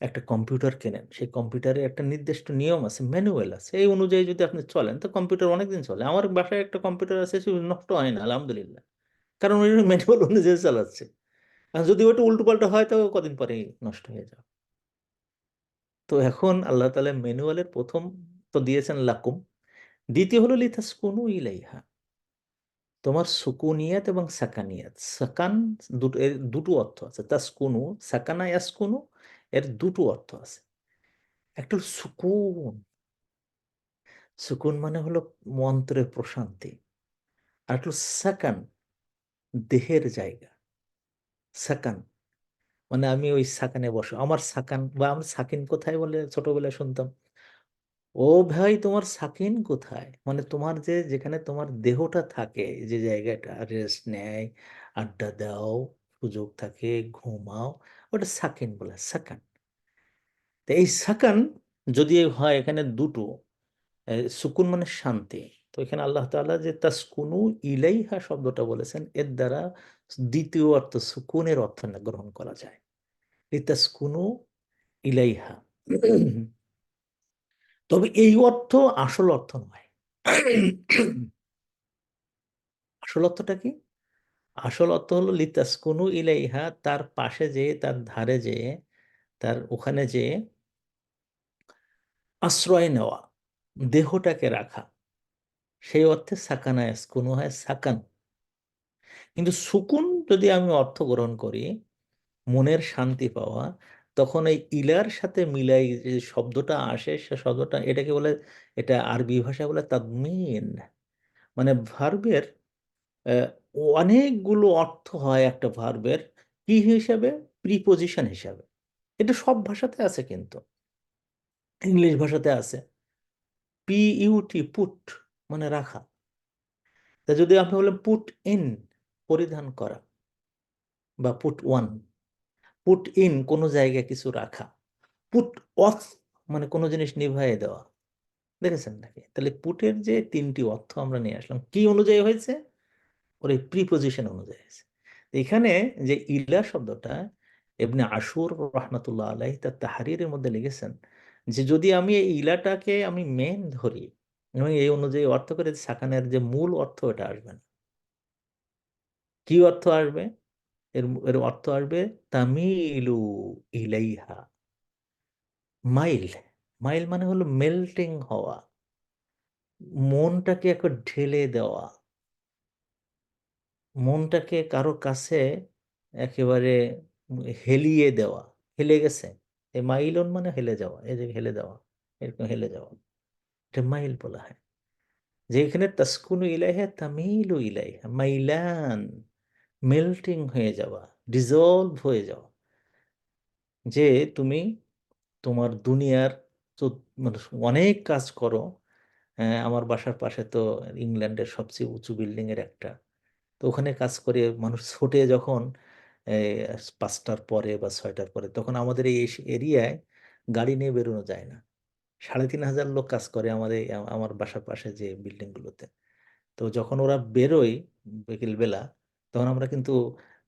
একটা কম্পিউটার কেনেন, সেই কম্পিউটারে একটা নির্দিষ্ট নিয়ম আছে, ম্যানুয়াল আছে, এই অনুযায়ী যদি আপনি চলেন তো কম্পিউটার অনেকদিন চলে। আমার বাসায় একটা কম্পিউটার আছে, সে নষ্ট হয় না আলহামদুলিল্লাহ, কারণ ওই ম্যানুয়াল অনুযায়ী চালাচ্ছে। আর যদি ওটা উল্টো পাল্টা হয় তো কদিন পরেই নষ্ট হয়ে যাবে। তো এখন আল্লাহ তাআলা ম্যানুয়ালের প্রথম তো দিয়েছেন লাকুম, দ্বিতীয় হলো লিতাসকুনু ইলাইহা। তোমার সুকুনিয়াত এবং সাকানিয়াত, সাকান দুটো, এর দুটো অর্থ আছে। তাসকুনু, সাকানা ইয়াসকুনু, এর দুটো অর্থ আছে। একটা হলো সুকুন, সুকুন মানে হলো মন্ত্রের প্রশান্তি। আর একটা হলো সাকান, দেহের জায়গা। সাকান মানে আমি ওই সাকানে বসে, আমার সাকান বা আমরা সাকিন কোথায় বলে ছোটবেলায় শুনতাম। ও ভাই তোমার সাকিন কোথায়, মানে তোমার যে যেখানে তোমার দেহটা থাকে, যে জায়গাটা রেস্ট নেয়, আড্ডা দাও, সুযোগ থাকে, ঘুমাও, ওটা সাকিন বলে, সাকান। তো এই সাকান যদি হয় এখানে দুটো, সুকুন মানে শান্তি। তো এখানে আল্লাহ তাআলা যে তাসকুনু ইলাইহা শব্দটা বলেছেন, এর দ্বারা দ্বিতীয় অর্থ সুকুনের অর্থ না গ্রহণ করা যায়। এই তাসকুনু ইলাইহা, তবে এই অর্থ আসল অর্থ নয়। আসল অর্থটা কি? আসল অর্থ হলো লিতাসকুনু ইলাইহা, তার পাশে যেয়ে, তার ধারে যেয়ে, তার ওখানে যেয়ে আশ্রয় নেওয়া, দেহটাকে রাখা, সেই অর্থে সাকানা ইয়াসকুনু হয় সাকান। কিন্তু সুকুন যদি আমি অর্থ গ্রহণ করি, মনের শান্তি পাওয়া, তখন এই ইলার সাথে মিলাই যে শব্দটা আসে, সে শব্দটা এটাকে বলে, এটা আরবি ভাষায় বলে তাদমিন। মানে ভার্বের আহ, অনেকগুলো অর্থ হয় একটা ভার্বের, কি হিসাবে? প্রিপোজিশন হিসাবে। এটা সব ভাষাতে আছে, কিন্তু ইংলিশ ভাষাতে আছে। পিইউটি, পুট মানে রাখা। তা যদি আপনি বলেন পুট ইন, পরিধান করা, বা পুট ওয়ান, পুট ইন কোনো জায়গায় কিছু রাখা, পুট অফ মানে কোনো জিনিস নিভাইয়ে দেওয়া। দেখেছেন নাকি? তাহলে পুটের যে তিনটি অর্থ আমরা নিয়ে আসলাম, কি অনুযায়ী হয়েছে? ওর এই প্রিপোজিশন অনুযায়ী হয়েছে। তো এখানে যে ইলা শব্দটা, ইবনে আশুর রহমাতুল্লাহ আলাইহি তার তাহরিরের মধ্যে লিখেছেন যে যদি আমি এই ইলাটাকে আমি মেন ধরি এবং এই অনুযায়ী অর্থ করে, সাকানের যে মূল অর্থ এটা আসবে না। কি অর্থ আসবে? এর এর অর্থ আসবে তামিলু ইলাইহা। মাইল, মাইল মানে হলো মেল্টিং হওয়া, মনটাকে একবার ঢেলে দেওয়া, মনটাকে কারো কাছে একেবারে হেলিয়ে দেওয়া। হেলে গেছে, এই মাইলন মানে হেলে যাওয়া, এই যে হেলে দেওয়া, এরকম হেলে যাওয়া, এটা মাইল বলা হয়। যেখানে তাসকুনু ইলাইহা তামিলু ইলাইহা, মাইলান, মেল্টিং হয়ে যাওয়া, ডিজলভ হয়ে যাওয়া। যে তুমি তোমার দুনিয়ার মানে অনেক কাজ করো। আমার বাসার পাশে তো ইংল্যান্ডের সবচেয়ে উঁচু বিল্ডিং এর একটা। তো ওখানে কাজ করে মানুষ ছোটে যখন এই, 5টার পরে বা 6টার পরে, তখন আমাদের এই এরিয়ায় গাড়ি নিয়ে বেরোনো যায় না। 3,500 লোক কাজ করে আমাদের আমার বাসার পাশে যে বিল্ডিং গুলোতে। তো যখন ওরা বেরোয় বিকেল বেলা, তখন আমরা কিন্তু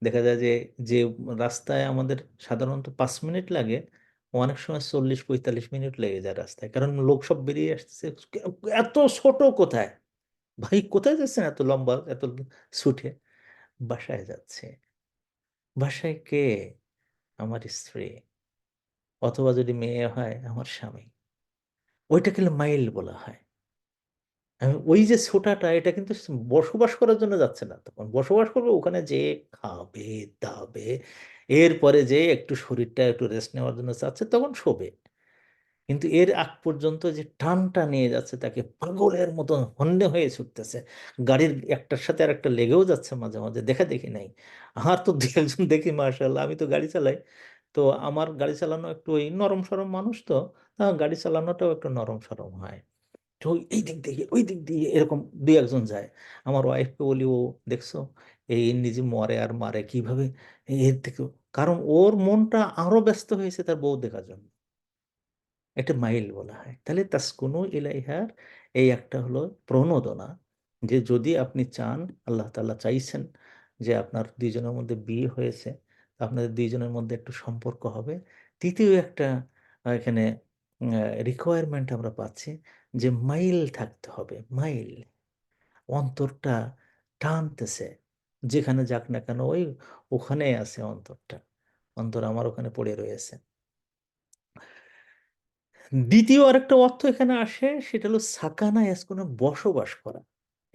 দেখা যায় যে যে রাস্তায় আমাদের সাধারণত 5 মিনিট লাগে, অনেক সময় 40-45 মিনিট লেগে যায় রাস্তায়, কারণ লোক সব বেরিয়ে আসছে। এত ছোট কোথায় ভাই, কোথায় যাচ্ছেন এত লম্বা, এত ছুটে? বাসায় যাচ্ছে। বাসায় কে? আমার স্ত্রী, অথবা যদি মেয়ে হয় আমার স্বামী। ওইটাকে মাইল বলা হয়। ওই যে ছোটাটা, এটা কিন্তু বসবাস করার জন্য যাচ্ছে না, তখন বসবাস করবে ওখানে যে খাবে দাবে, এরপরে যে একটু শরীরটা একটু রেস্ট নেওয়ার জন্য চাচ্ছে, তখন শোবে। কিন্তু এর আগ পর্যন্ত যে টানটা নিয়ে যাচ্ছে, তাকে পাগলের মতন হন্যে হয়ে ছুটতেছে, গাড়ির একটার সাথে আর একটা লেগেও যাচ্ছে, মাঝে মাঝে দেখা দেখি নাই। আর তো দু একজন দেখি, মার্শাল্লাহ, আমি তো গাড়ি চালাই, তো আমার গাড়ি চালানো একটু ওই নরম সরম মানুষ তো, গাড়ি চালানোটাও একটু নরম সরম হয়। তো এই দিক দিয়ে ওই দিক দিয়ে এরকম দুই একজন যায়। আমার ওয়াইফকে বলি, ও দেখছো এই নিজে মরে আর মারে কিভাবে, এর থেকে, কারণ ওর মনটা আরো ব্যস্ত হয়েছে তার বউ দেখার জন্য। এটা মাইল বলা হয়। তাহলে তাসকুনু ইলাইহার এই একটা হলো প্রণোদনা, যে যদি আপনি চান, আল্লাহ তাআলা চাইছেন যে আপনার দুইজনের মধ্যে বিয়ে হয়েছে, তো আপনাদের দুইজনের মধ্যে একটু সম্পর্ক হবে। তৃতীয় একটা এখানে রিকোয়ারমেন্ট আমরা পাচ্ছি, যে মাইল থাকতে হবে, মাইল, অন্তরটা টানতেছে, যেখানে যাক না কেন ওই ওখানে আছে অন্তরটা, অন্তর আমার ওখানে পড়ে রয়েছে। দ্বিতীয় আরেকটা অর্থ এখানে আসে, সেটা হলো সাকানা ইয়াসকুনে, বসবাস করা।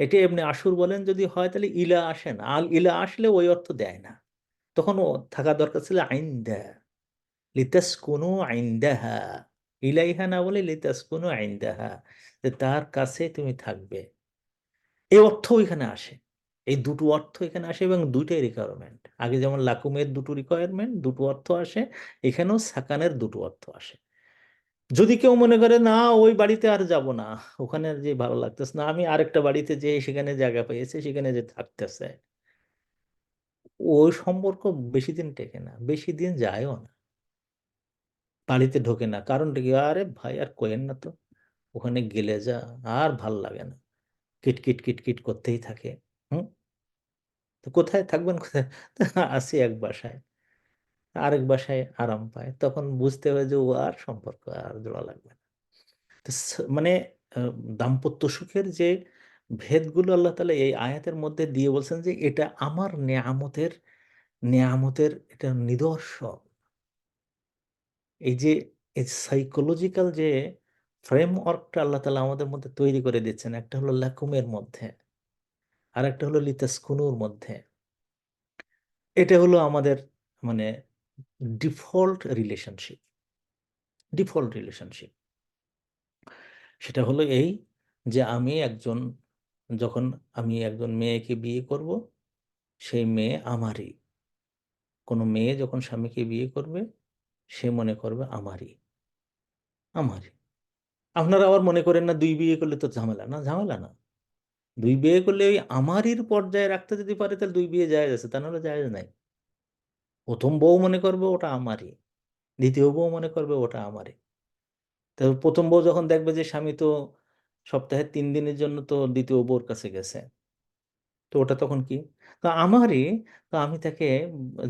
এটা এমনি আসুর বলেন যদি হয়, তাহলে ইলা আসে না, আল ইলা আসলে ওই অর্থ দেয় না, তখন ও থাকা দরকার ছিল আইন্দা, লিতাসকুনু আইন্দাহা, ইলাইহা না বলে লিতাসকুনু আইন্দাহা, যে তার কাছে তুমি থাকবে, এই অর্থ এখানে আসে। এই দুটো অর্থ এখানে আসে, এবং দুইটাই রিকোয়ারমেন্ট। আগে যেমন লাকুমের দুটো রিকোয়ারমেন্ট, দুটো অর্থ আসে, এখানেও সাকানের দুটো অর্থ আসে। যদি কেউ মনে করে না ওই বাড়িতে আর যাব না, ওখানে আর যে ভালো লাগতেছে না, আমি আরেকটা বাড়িতে যে সেখানে জায়গা পেয়েছে সেখানে যে থাকতেছে, ওই সম্পর্ক বেশি দিন টেকে না, বেশি দিন যায়ও না, বাড়িতে ঢোকে না। কারণটা কি, আরে ভাই আর কোয়েন না তো, ওখানে গেলে যা আর ভাল লাগে না, কিটকিট কিটকিট করতেই থাকে। হুম। তো কোথায় থাকবেন, কোথায়? তো আসি এক বাসায়, আরেক বাসায় আরাম পায়, তখন বুঝতে হবে যে ও আর সম্পর্ক আর জোড়া লাগবে না। তো মানে আহ, দাম্পত্য সুখের যে ভেদগুলো আল্লাহ তাআলা এই আয়াতের মধ্যে দিয়ে বলছেন, যে এটা আমার নেয়ামতের, নেয়ামতের এটা নিদর্শন। এই যে এই সাইকোলজিক্যাল যে ফ্রেমওয়ার্কটা আল্লাহ তাআলা আমাদের মধ্যে তৈরি করে দিচ্ছেন, একটা হলো লাকুমের মধ্যে, আর একটা হলো লিতাসকুনুর মধ্যে। এটা হলো আমাদের মানে ডিফল্ট রিলেশনশিপ, ডিফল্ট রিলেশনশিপ। সেটা হলো এই, যে আমি একজন, যখন আমি একজন মেয়েকে বিয়ে করব, সেই মেয়ে আমারই। কোনো মেয়ে যখন স্বামীকে বিয়ে করবে, সে মনে করবে আমারই, আমারই। আপনারা আবার মনে করেন না দুই বিয়ে করলে তো ঝামেলা, না ঝামেলা না। দুই বিয়ে করলে ওই আমারই পর্যায়ে রাখতে যদি পারে, তাহলে দুই বিয়ে জায়েজ আছে, তা নাহলে জায়েজ নাই। প্রথম বউ মনে করবে ওটা আমারই, দ্বিতীয় বউ মনে করবে ওটা আমারই। তো প্রথম বউ যখন দেখবে যে স্বামী তো সপ্তাহে 3 দিনের জন্য তো দ্বিতীয় বউর কাছে গেছে, তো ওটা তখন কি, তো আমারই, তো আমি তাকে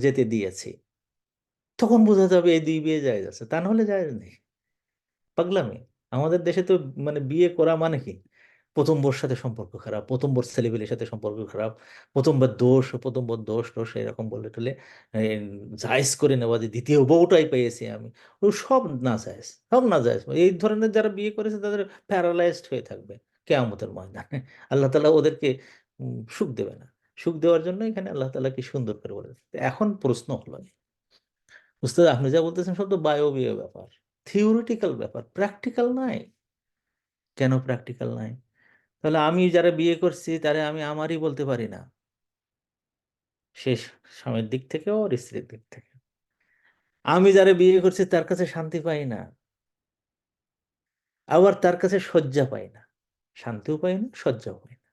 যেতে দিয়েছি, তখন বোঝা যাবে এই দুই বিয়ে জায়েজ আছে, তা নাহলে জায়েজ নেই। পাগলামি। আমাদের দেশে তো মানে বিয়ে করা মানে কি, প্রথম বোর সাথে সম্পর্ক খারাপ, প্রথম বোর ছেলেপিলের সাথে সম্পর্ক খারাপ, প্রথমবার দোষ, প্রথম বোর দোষ টোষ এরকম বলে টলে এই, জায়েজ করে নেওয়া যে দ্বিতীয় বউটাই পেয়েছি আমি, ও সব না জায়েজ, সব না জায়েজ। এই ধরনের যারা বিয়ে করেছে তাদের প্যারালাইজড হয়ে থাকবে কিয়ামতের ময়দানে। আল্লাহ তাআলা ওদেরকে সুখ দেবে না। সুখ দেওয়ার জন্য এখানে আল্লাহ তাআলা কি সুন্দর করে বলেছে। এখন প্রশ্ন হলো, উস্তাদ আপনি যা বলতেছেন সব তো বায়বীয় ব্যাপার, থিওরিটিক্যাল ব্যাপার, প্র্যাকটিক্যাল নাই। কেন প্র্যাকটিক্যাল নাই? তাহলে আমি যারা বিয়ে করছি তারা আমি আমারই বলতে পারি না, সে স্বামীর দিক থেকেও আর স্ত্রীর দিক থেকে। আমি যারা বিয়ে করছি তার কাছে শান্তি পাই না, আবার তার কাছে সজ্জা পাই না, শান্তিও পাই না, সজ্জাও পাই না।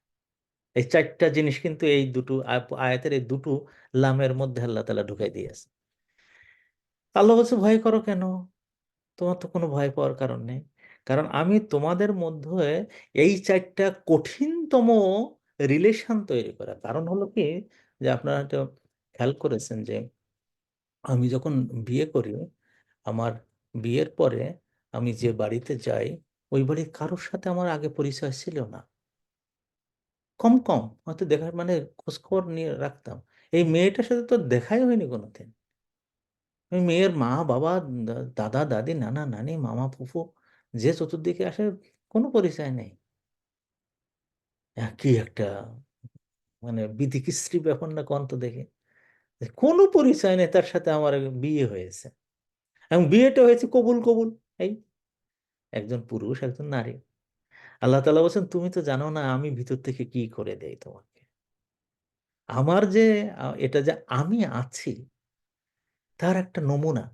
এই চারটা জিনিস কিন্তু এই দুটো আয়াতের এই দুটো লামের মধ্যে আল্লাহ তাআলা ঢুকাই দিয়েছে। আল্লাহ বলছে ভয় করো কেন, তোমার তো কোনো ভয় পাওয়ার কারণ নেই, কারণ আমি তোমাদের মধ্যে এই চারটা কঠিনতম রিলেশন তৈরি করা কারণ হলো কি, যে আপনারা হয়তো খেয়াল করেছেন যে আমি যখন বিয়ে করি, আমার বিয়ের পরে আমি যে বাড়িতে যাই, ওই বাড়ির কারোর সাথে আমার আগে পরিচয় ছিল না, কম কম হয়তো দেখার মানে খোঁজখবর নিয়ে রাখতাম। এই মেয়েটার সাথে তো দেখাই হয়নি কোনোদিন। ওই মেয়ের মা বাবা, দাদা দাদি, নানা নানি, মামা ফুফু, যে চতুর্দিকে আসে, কোনো পরিচয় নেই। কি একটা মানে বিধিকিস্ত্রী ব্যাপার না কন্ত দেখে, যে কোনো পরিচয় নেই, তার সাথে আমার বিয়ে হয়েছে, এবং বিয়েটা হয়েছে কবুল কবুল। এই একজন পুরুষ, একজন নারী। আল্লাহ তাআলা বলছেন, তুমি তো জানো না আমি ভিতর থেকে কি করে দেই তোমাকে। আমার যে এটা যে আমি আছি তার একটা নমুনা।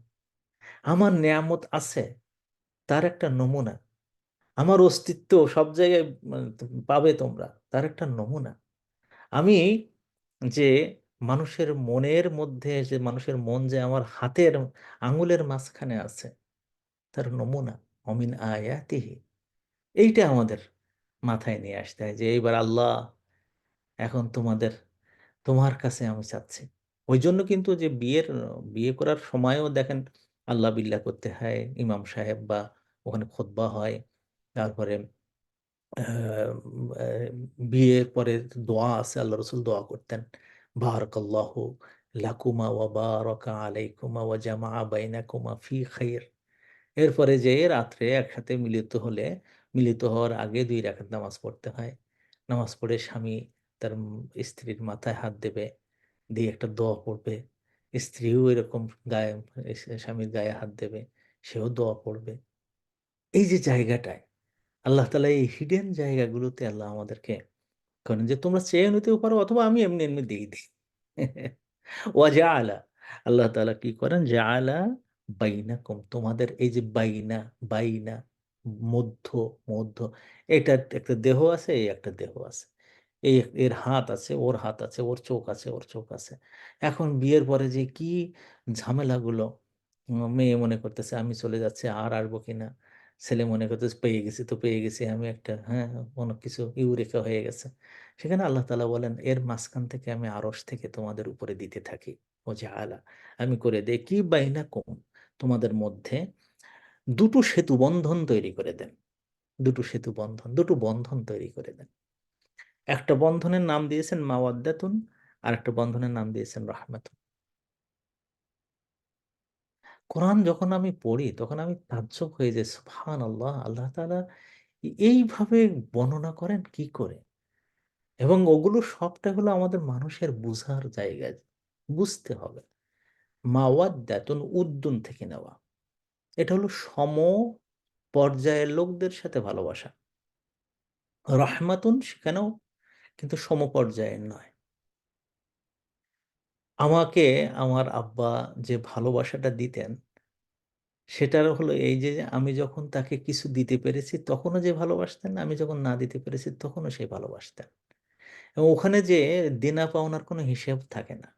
আমার নেয়ামত আছে তার একটা নমুনা। আমার অস্তিত্ব সব জায়গায় মানে পাবে তোমরা তার একটা নমুনা। আমি যে মানুষের মনের মধ্যে, যে মানুষের মন যে আমার হাতের আঙুলের মাঝখানে আছে তার নমুনা। অমিন আয়াতিহি, এইটা আমাদের মাথায় নিয়ে আসতে হয় যে এইবার আল্লাহ, এখন তোমার কাছে আমি চাচ্ছি। ওই জন্য কিন্তু যে বিয়ে করার সময়ও দেখেন আল্লাহ বিল্লাহ করতে হয়, ইমাম সাহেব বা ওখানে খুতবা হয়। তারপরে আহ, আহ, বিয়ের পরে দোয়া আছে, আল্লাহ রসুল দোয়া করতেন, বারাকাল্লাহু লাকুমা ওয়া বারাকা আলাইকুমা ওয়া জামাআ বাইনাকুমা ফি খাইর। এরপরে যে রাত্রে একসাথে মিলিত হওয়ার আগে 2 রাকাত নামাজ পড়তে হয়। নামাজ পড়ে স্বামী তার স্ত্রীর মাথায় হাত দেবে, দিয়ে একটা দোয়া পড়বে। স্ত্রীও এরকম গায়ে, স্বামীর গায়ে হাত দেবে, সেও দোয়া পড়বে। এই যে জায়গাটায় আল্লাহ তালা, এই হিডেন জায়গাগুলোতে আল্লাহ আমাদেরকে করেন যে তোমরা চেয়ে নিতেও পারো, অথবা আমি এমনি এমনি দিয়ে দিই। ওয়াজআলা, আল্লাহ তাআলা কি করেন, জাআলা বাইনাকুম, তোমাদের এই যে বাইনা, বাইনা মধ্য, মধ্য, এটা একটা দেহ আছে, এই একটা দেহ আছে, এই এর হাত আছে, ওর হাত আছে, ওর চোখ আছে, ওর চোখ আছে। এখন বিয়ের পরে যে কি ঝামেলাগুলো, মেয়ে মনে করতেছে আমি চলে যাচ্ছে আর আসবো কিনা, ছেলে মনে করতেছে পেয়ে গেছি তো পেয়ে গেছি, আমি একটা, হ্যাঁ, অনেক কিছু ইউরেকা হয়ে গেছে। সেখানে আল্লাহ তাআলা বলেন, এর মাঝখান থেকে আমি আরশ থেকে তোমাদের উপরে দিতে থাকি। ও যে আলা, আমি করে দেই কি বাইনা কম, তোমাদের মধ্যে দুটো সেতু বন্ধন তৈরি করে দেন। দুটো সেতু বন্ধন, দুটো বন্ধন তৈরি করে দেন। একটা বন্ধনের নাম দিয়েছেন মাওয়াদ্দাতুন, আর একটা বন্ধনের নাম দিয়েছেন রাহমাতুন। কোরআন যখন আমি পড়ি তখন আমি তাজ্জব হয়ে যাই, সুবহানাল্লাহ, আল্লাহ তাআলা এইভাবে বর্ণনা করেন কি করে। এবং ওগুলো সবটা হলো আমাদের মানুষের বুঝার জায়গা, বুঝতে হবে। মাওয়াদ্দাতুন উদ্দুন থেকে নেওয়া, এটা হলো সম পর্যায়ের লোকদের সাথে ভালোবাসা। রহমাতুন সেখানেও কিন্তু সমপর্যায়ের নয়। আমাকে আমার আব্বা যে ভালোবাসাটা দিতেন, সেটার হলো এই যে আমি যখন তাকে কিছু দিতে পেরেছি তখনও যে ভালোবাসতেন, আমি যখন না দিতে পেরেছি তখনও সে ভালোবাসতেন। এবং ওখানে যে দেনা পাওনার কোনো হিসেব থাকে না,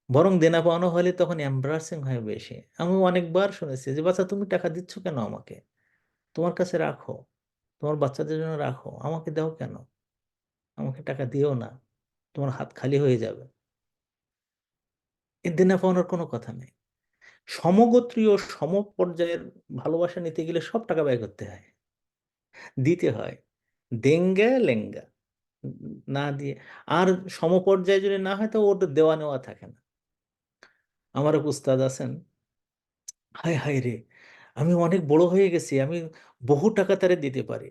বরং দেনা পাওনা হলে তখন এম্বারাসিং হয় বেশি। আমি অনেকবার শুনেছি যে বাচ্চা তুমি টাকা দিচ্ছ কেন আমাকে, তোমার কাছে রাখো, তোমার বাচ্চাদের জন্য রাখো, আমাকে দাও কেন, আমাকে টাকা দিও না, তোমার হাত খালি হয়ে যাবে। এ দেনা পাওনার কোনো কথা নেই। সমগোত্রীয় সমপর্যায়ের ভালোবাসা নিতে গেলে সব টাকা ব্যয় করতে হয়, দিতে হয়, দেঙ্গা লেঙ্গা না দিয়ে। আর সমপর্যায়ে যদি না হয় তো ওটা দেওয়া নেওয়া থাকে না। আমার এক উস্তাদ আছেন, হায় হায় রে, আমি অনেক বড় হয়ে গেছি, আমি বহু টাকা তারে দিতে পারি।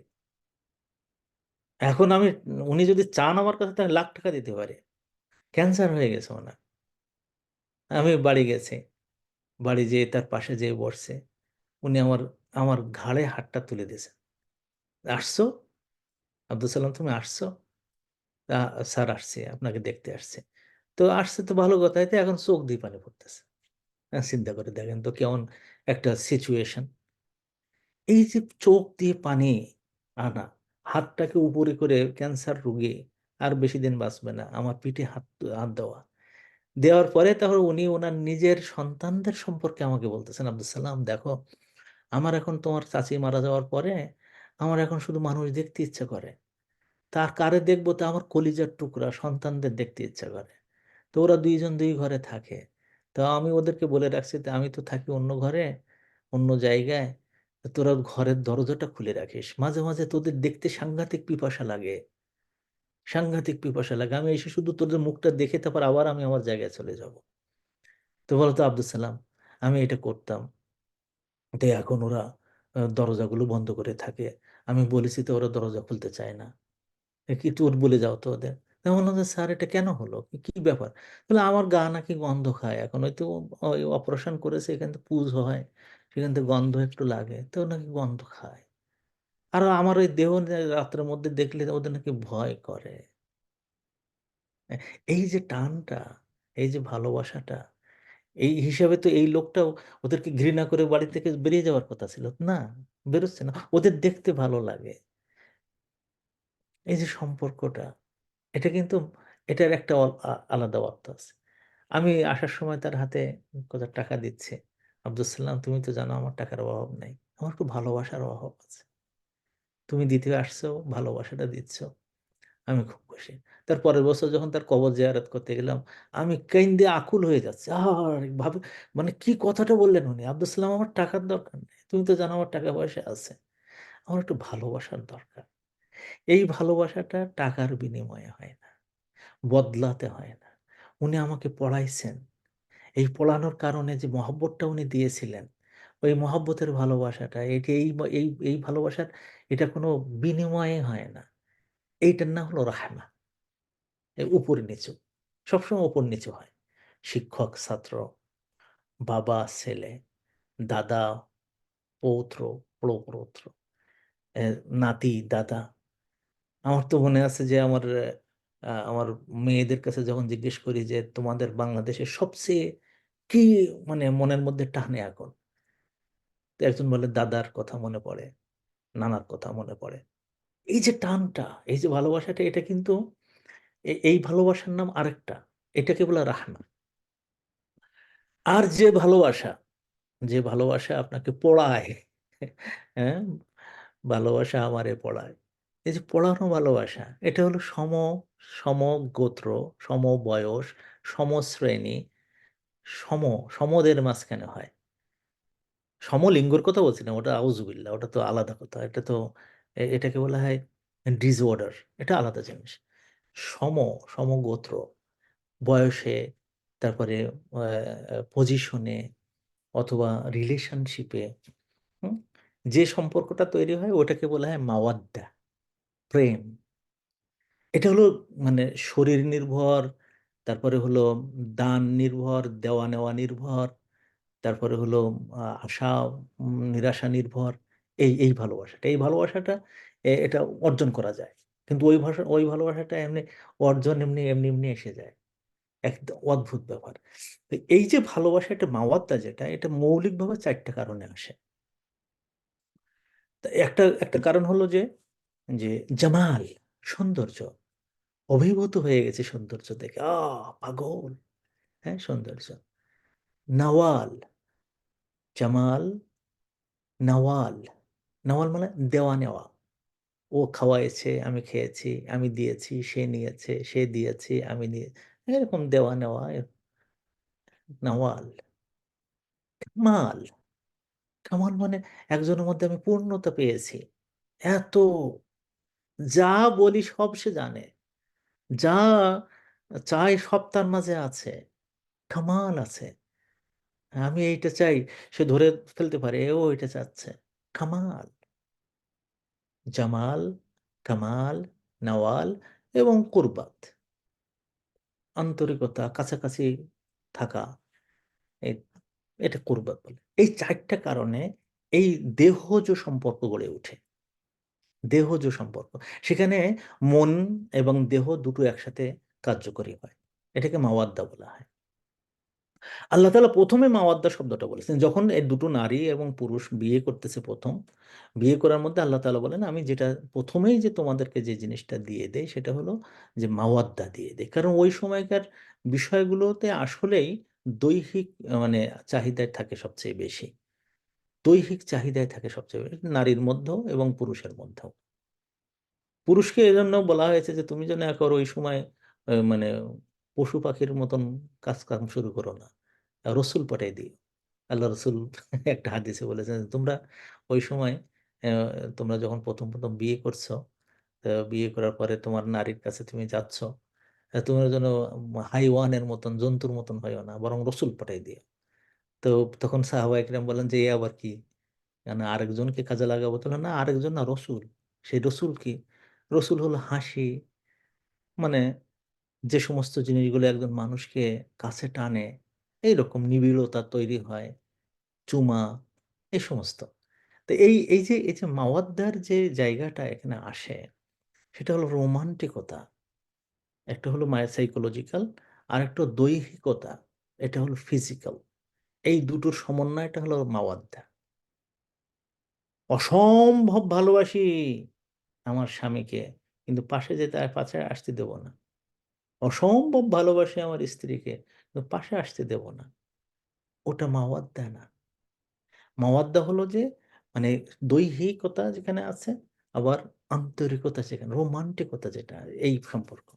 এখন আমি, উনি যদি চান আমার কাছে তাহলে লাখ টাকা দিতে পারে। ক্যান্সার হয়ে গেছে ওনার। আমি বাড়ি গেছি, বাড়ি যেয়ে তার পাশে যেয়ে বসছে। উনি আমার আমার ঘাড়ে হাতটা তুলে দিয়েছেন। আসছো আব্দুল সালাম, তুমি আসছো? স্যার আসছে, আপনাকে দেখতে আসছে। তো আসছে তো ভালো কথা, এতে এখন চোখ দিয়ে পানি পড়তেছে। চিন্তা করে দেখেন তো কেমন একটা সিচুয়েশন। এই যে চোখ দিয়ে পানি আনা, হাতটাকে উপরে করে ক্যান্সার রোগী আর বেশি দিন বাঁচবে না, আমার পিঠে হাত হাত দেওয়া, দেওয়ার পরে তারপর উনি ওনার নিজের সন্তানদের সম্পর্কে আমাকে বলতেছেন, আব্দুল সালাম দেখো, আমার এখন তোমার চাচি মারা যাওয়ার পরে আমার এখন শুধু মানুষ দেখতে ইচ্ছে করে। তার কারে দেখবো, তা আমার কলিজার টুকরা সন্তানদের দেখতে ইচ্ছা করে। তো ওরা 2 জন 2 ঘরে থাকে। তো আমি ওদেরকে বলে রাখছি, তো আমি তো থাকি অন্য ঘরে, অন্য জায়গায়। তো তোরা ঘরের দরজাটা খুলে রাখিস, মাঝে মাঝে তোদের দেখতে সাংঘাতিক পিপাসা লাগে, সাংঘাতিক পিপাসা লাগে, আমি এসে শুধু তোদের মুখটা দেখে তারপর আবার আমি আমার জায়গায় চলে যাব। তো বলতো আব্দুল সালাম, আমি এটা করতাম, তো এখন ওরা দরজাগুলো বন্ধ করে থাকে। আমি বলেছি তো ওরা দরজা খুলতে চায় না। কি তোর বলে যাও তো ওদের। আমি বললাম যে স্যার এটা কেন হলো, কি কি ব্যাপার? বলে আমার গা নাকি গন্ধ খায়, এখন হয়তো ওই অপারেশন করেছে, এখানে তো পুজ হয়, সেখান থেকে গন্ধ একটু লাগে, তো নাকি গন্ধ খায়। আর আমার ওই দেহ রাত্রের মধ্যে দেখলে ওদের নাকি ভয় করে। হ্যাঁ, এই যে টানটা, এই যে ভালোবাসাটা, এই হিসাবে তো এই লোকটাও ওদেরকে ঘৃণা করে বাড়ি থেকে বেরিয়ে যাওয়ার কথা ছিল না, বেরোচ্ছে না, ওদের দেখতে ভালো লাগে। এই যে সম্পর্কটা, এটা কিন্তু এটার একটা আলাদা অর্থ আছে। আমি আসার সময় তার হাতে কত টাকা দিচ্ছে, আব্দুল সালাম তুমি তো জানো আমার টাকার অভাব নাই, আমার খুব ভালোবাসার অভাব আছে, তুমি দিতে আসছো, ভালোবাসাটা দিচ্ছ, আমি খুব খুশি। তার পরের বছর যখন তার কবর জিয়ারত করতে গেলাম, আমি কাইন্দে আকুল হয়ে যাচ্ছি। ভাবে মানে কি কথাটা বললেন উনি, আব্দুল সালাম আমার টাকার দরকার নেই, তুমি তো জানো আমার টাকা পয়সা আছে, আমার একটু ভালোবাসার দরকার। এই ভালোবাসাটা টাকার বিনিময়ে হয় না, বদলাতে হয় না। উনি আমাকে পড়াইছেন। এই পড়ানোর কারণে যে মহব্বতটা উনি দিয়েছিলেন, ওই মহব্বতের ভালোবাসাটা এটি এই ভালোবাসার এটা কোনো বিনিময়ে হয় না। এইটার নাম হলো রাহমা। উপর নিচু। সবসময় উপর নিচু হয়। শিক্ষক ছাত্র, বাবা ছেলে, দাদা পৌত্র, প্রপৌত্র, এ নাতি দাদা। আমার তো মনে আছে যে আমার মেয়েদের কাছে যখন জিজ্ঞেস করি যে তোমাদের বাংলাদেশের সবচেয়ে কি মানে মনের মধ্যে টানে এখন? তো একজন বলে দাদার কথা মনে পড়ে, নানার কথা মনে পড়ে। এই যে টানটা, এই যে ভালোবাসাটা এটা কিন্তু এই ভালোবাসার নাম আরেকটা। এটাকে বলে রাহমা। আর যে ভালোবাসা আপনাকে পড়ায়, হ্যাঁ? ভালোবাসা আমারে পড়ায়। এই যে পড়ানো ভালোবাসা, এটা হলো সমগোত্র, সমবয়স, সমশ্রেণী, সম সমদের মাঝখানে হয়। সমলিঙ্গর কথা বলছি না, ওটা আউযুবিল্লাহ, ওটা তো আলাদা কথা। এটা তো এটাকে বলা হয় ডিসঅর্ডার, এটা আলাদা জিনিস। সম, সমগোত্র, বয়সে, তারপরে পজিশনে অথবা রিলেশনশিপে, হুম? যে সম্পর্কটা তৈরি হয় ওটাকে বলা হয় মাওয়াদ্দা, প্রেম। এটা হলো মানে শরীর নির্ভর, তারপরে হলো দান নির্ভর, দেওয়া নেওয়া নির্ভর, তারপরে হলো আশা নিরাশা নির্ভর। এই ভালোবাসাটা, এই ভালোবাসাটা এটা অর্জন করা যায়। কিন্তু ওই ভালোবাসাটা এমনি অর্জন এমনি এসে যায়। একদম অদ্ভুত ব্যাপার। তো এই যে ভালোবাসা, এটা মাওয়াত্তা যেটা, এটা মৌলিকভাবে ৪ টা কারণে আসে। তা একটা কারণ হলো যে জামাল, সৌন্দর্য। অভিভূত হয়ে গেছে সৌন্দর্য দেখে। পাগল! হ্যাঁ, সৌন্দর্য। নওয়াল, জামাল, নওয়াল। নওয়াল মানে দেওয়া নেওয়া। ও খাওয়াইছে, আমি খেয়েছি, আমি দিয়েছি, সে নিয়েছে, সে দিয়েছে, আমি নিয়ে এরকম দেওয়া নেওয়া নওয়াল। কামাল, কামাল মানে একজনের মধ্যে আমি পূর্ণতা পেয়েছি। এত যা বলি সব সে জানে। যা চাই সব তার মাঝে আছে। কামাল আছে। আমি এইটা চাই, সে ধরে ফেলতে পারে ও এটা চাচ্ছে। কামাল, জামাল, কামাল, নওয়াল এবং কুরবাত, আন্তরিকতা, কাছাকাছি থাকা, এই এটা কুরবাত বলে। এই ৪ টা কারণে এই দেহজ সম্পর্ক গড়ে ওঠে। দেহজ সম্পর্ক। সেখানে মন এবং দেহ দুটো একসাথে কার্যকরী হয়। এটাকে মাওয়াদ্দা বলা হয়। আল্লাহ তাআলা ১ম এ মাওয়াদ্দা শব্দটা বলেছেন। যখন এই দুটো নারী এবং পুরুষ বিয়ে করতেছে ১ম, বিয়ে করার মধ্যে আল্লাহ তাআলা বলেন, "আমি যেটা ১ম এই যে তোমাদেরকে যে জিনিসটা দিয়ে দেই সেটা হলো যে মাওয়াদ্দা দিয়ে দেই।" কারণ ওই সময়কার বিষয়গুলোতে আসলেই দৈহিক মানে চাহিদাই থাকে সবচেয়ে বেশি। দৈহিক চাহিদাই থাকে সবচেয়ে বেশি নারীর মধ্যেও এবং পুরুষের মধ্যেও। পুরুষকে এজন্য বলা হয়েছে যে, "তুমি যেন একেবারে ওই সময় মানে পশু পাখির মতন কাজ-কাম শুরু করো না। রসুল পাঠাই দিও।" আল্লাহ রসুল একটা হাদিসে বলেছেন, "তোমরা ওই সময় অ্যা তোমরা যখন ১ম বিয়ে করছো, বিয়ে করার পরে তোমার নারীর কাছে তুমি যাচ্ছ, তোমরা যেন হাইওয়ানের মতন, জন্তুর মতন হইও না, বরং রসুল পাঠাই দিও।" তো তখন সাহাবা ইকরাম বললেন যে, "এ আবার কি? আরেকজনকে কাজে লাগাবো?" তো না, আরেকজন না, রসুল। সেই রসুল কি? রসুল হলো হাসি। মানে যে সমস্ত জিনিসগুলো একজন মানুষকে কাছে টানে, এইরকম নিবিড়তা তৈরি হয়। চুমা, এই সমস্ত। তো এই যে মাওয়াদ্দার যে জায়গাটা এখানে আসে, সেটা হলো রোমান্টিকতা, একটা হলো সাইকোলজিক্যাল, আর একটা দৈহিকতা, এটা হলো ফিজিক্যাল। এই দুটোর সমন্বয়টা হলো মাওয়াদ্দা। অসম্ভব ভালোবাসি আমার স্বামীকে, কিন্তু পাশে যেতে আর পাশে আসতে দেব না। অসম্ভব ভালোবাসি আমার স্ত্রীকে, কিন্তু পাশে আসতে দেব না। ওটা মাওয়াদ্দা না। মাওয়াদ্দা হলো যে মানে দৈহিকতা যেখানে আছে, আবার আন্তরিকতা যেখানে, রোমান্টিকতা যেটা, এই সম্পর্ক।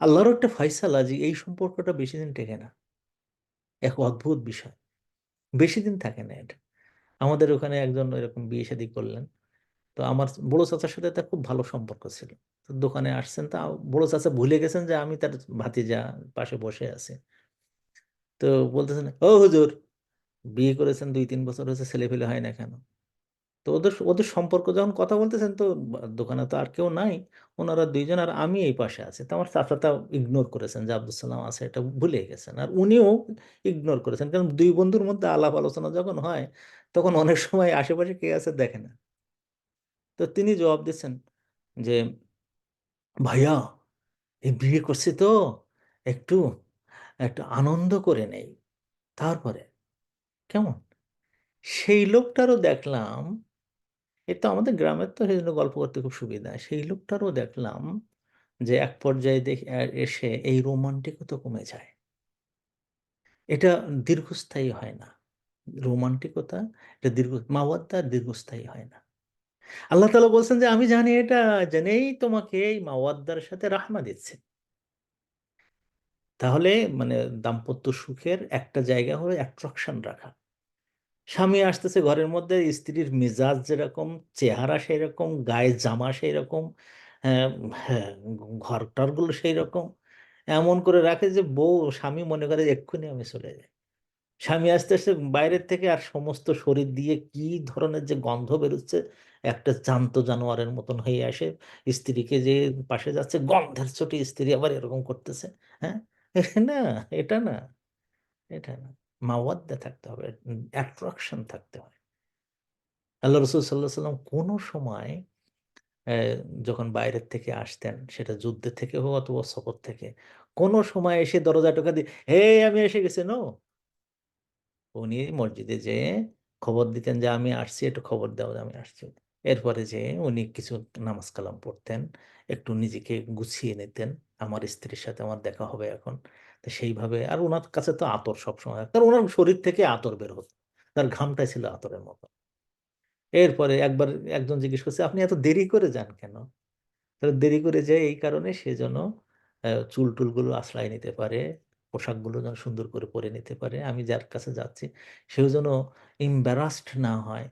আল্লাহরও একটা ফয়সালা যে এই সম্পর্কটা বেশি দিন টেকে না। এক অদ্ভুত বিষয়, বেশি দিন থাকে না এটা। আমাদের ওখানে একজন এরকম বিয়ে শাদী করলেন। তো আমার বড় চাচার সাথে তার খুব ভালো সম্পর্ক ছিল। তো দোকানে আসছেন, তা বড় চাচা ভুলে গেছেন যে আমি তার ভাতিজা, পাশে বসে আছি। তো বলতেছেন, ও হুজুর, বিয়ে করেছেন 2-3 বছর হয়েছে, ছেলে পেলে হয় না কেন? তো ওদের ওদের সম্পর্ক যখন কথা বলতেছেন, তো দোকানে তো আর কেউ নাই, ওনারা দুইজন আর আমি এই পাশে আছি। তো আমার চাচাটা ইগনোর করেছেন যে আব্দুল সালাম আছে, এটা ভুলে গেছেন, আর উনিও ইগনোর করেছেন, কারণ দুই বন্ধুর মধ্যে আলাপ আলোচনা যখন হয়, তখন অনেক সময় আশেপাশে কে আছে দেখে না। তো তিনি জবাব দিচ্ছেন যে, ভাইয়া, এই বিয়ে করছি তো, একটু একটু আনন্দ করে নেই, তারপরে কেমন। সেই লোকটারও দেখলাম, এ তো আমাদের গ্রামের, তো সেই জন্য গল্প করতে খুব সুবিধা। সেই লোকটারও দেখলাম যে এক পর্যায়ে এসে এই রোমান্টিকতা কমে যায়। এটা দীর্ঘস্থায়ী হয় না। রোমান্টিকতা, এটা মাওয়াদ্দা দীর্ঘস্থায়ী হয় না। আল্লাহ তাআলা বলছেন যে আমি জানি এটা, জেনেই তোমাকে এই মাওয়াদ্দার সাথে রাহমা দিচ্ছে। তাহলে মানে দাম্পত্য সুখের একটা জায়গা হলো অ্যাট্রাকশন রাখা। স্বামী আসতেছে ঘরের মধ্যে, স্ত্রীর মেজাজ যেরকম, চেহারা সেই রকম, গায়ে জামা সেই রকম, হ্যাঁ, হ্যাঁ, ঘরটরগুলো সেই রকম, এমন করে রাখে যে স্বামী মনে করে এক্ষুনি আমি চলে যাই। স্বামী আসতে আসতে বাইরের থেকে আর সমস্ত শরীর দিয়ে কি ধরনের যে গন্ধ বেরোচ্ছে, একটা জ্যান্ত জানোয়ারের মতন হয়ে আসে। স্ত্রীকে যে পাশে যাচ্ছে, গন্ধের চোটে স্ত্রী আবার এরকম করতেছে। হ্যাঁ, না, এটা না, এটা না। মাওয়াদ্দা থাকতে হবে, অ্যাট্রাকশন থাকতে হয়। আল্লাহ রসুল সাল্লাহ সাল্লাম কোনো সময় যখন বাইরের থেকে আসতেন, সেটা যুদ্ধের থেকে হোক অথবা সফর থেকে, কোনো সময় এসে দরজা টোকা দিয়ে, হে, আমি এসে গেছি, নো। উনি মসজিদে যেয়ে খবর দিতেন যে আমি আসছি, একটু খবর দাও যে আমি আসছি। এরপরে যে উনি কিছু নামাজ কালাম পড়তেন, একটু নিজেকে গুছিয়ে নিতেন, আমার স্ত্রীর সাথে আমার দেখা হবে এখন। তো সেইভাবে, আর ওনার কাছে তো আতর সবসময়, কারণ ওনার শরীর থেকে আতর বের হতো, তার ঘামটাই ছিল আতরের মতো। এরপরে একবার একজন জিজ্ঞেস করছে, আপনি এত দেরি করে যান কেন? তাহলে দেরি করে যায় এই কারণে, সে যেন চুল টুলগুলো আঁচড়ায় নিতে পারে, পোশাকগুলো যেন সুন্দর করে পরে নিতে পারে। আমি যার কাছে যাচ্ছি, সেও যেন এম্বারাসড না হয়।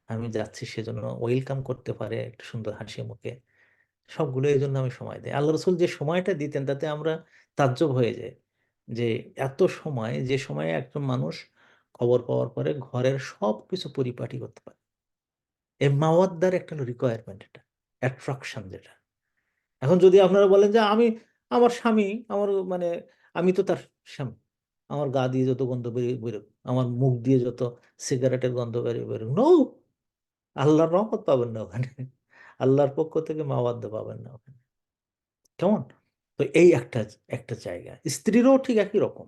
আমি যাচ্ছি, সে যেন ওয়েলকাম করতে পারে একটু সুন্দর হাসি মুখে। সবগুলো এই জন্য আমি সময় দিই। আল্লাহ রসুল যে সময়টা দিতেন, তাতে আমরা তাজ্জব হয়ে যাই যে এত সময়, যে সময়ে একজন মানুষ খবর পাওয়ার পরে ঘরের সব কিছু পরিপাটি করতে পারে। এই মাওয়াদ্দার একটা রিকোয়ারমেন্ট, এটা অ্যাট্রাকশন যেটা। এখন যদি আপনারা বলেন যে আমার স্বামী, আমার মানে আমি তো তার স্বামী, আমার গা দিয়ে যত গন্ধ বেরোক, আমার মুখ দিয়ে যত সিগারেটের গন্ধ বেরোক, নো, আল্লাহর রহমত পাবেন না ওখানে। আল্লাহর পক্ষ থেকে মাওয়াদ্দা পাবেন না ওখানে। কেমন? তো এই একটা একটা জায়গা, স্ত্রীরও ঠিক একই রকম।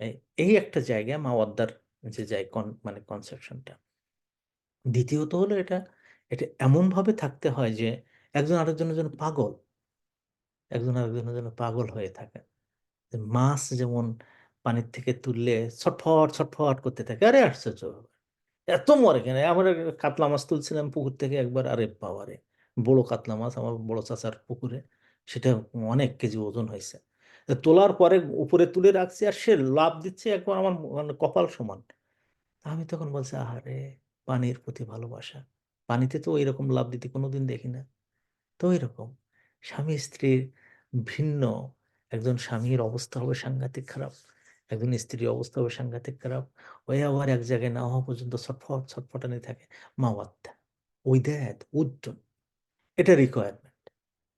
এই এই একটা জায়গায় মাওয়াদ্দার যে মানে কনসেপশনটা। দ্বিতীয়ত হলো এটা, এটা এমন ভাবে থাকতে হয় যে একজন আরেকজনের জন্য পাগল, একজন আরেকজনের জন্য পাগল হয়ে থাকে। যে মাছ যেমন পানির থেকে তুললে ছটফট ছটফট করতে থাকে, আরে আশ্চর্য ব্যাপার। এত মরে কেন? আমরা কাতলা মাছ তুলছিলাম পুকুর থেকে একবার, আরে বাবারে, বড় কাতলা মাছ আমার বড় চাচার পুকুরে, সেটা অনেক কেজি ওজন হয়েছে। তো তোলার পরে উপরে তুলে রাখছি, আর সে লাফ দিচ্ছে একবার আমার মানে কপাল সমান। আমি তখন বলছি, আহারে, পানির প্রতি ভালোবাসা। পানিতে তো এরকম লাফ দিতে কোনোদিন দেখি না। তো এরকম স্বামী স্ত্রীর ভিন্ন, একজন স্বামীর অবস্থা হবে সাংঘাতিক খারাপ, একজন স্ত্রীর অবস্থা হবে সাংঘাতিক খারাপ, ওই আবার এক জায়গায় না হওয়া পর্যন্ত ছটফট ছটফটানি থাকে। মাওয়াত্তা, ওই দ্যাট উদ্যম, এটা রিকোয়ারমেন্ট।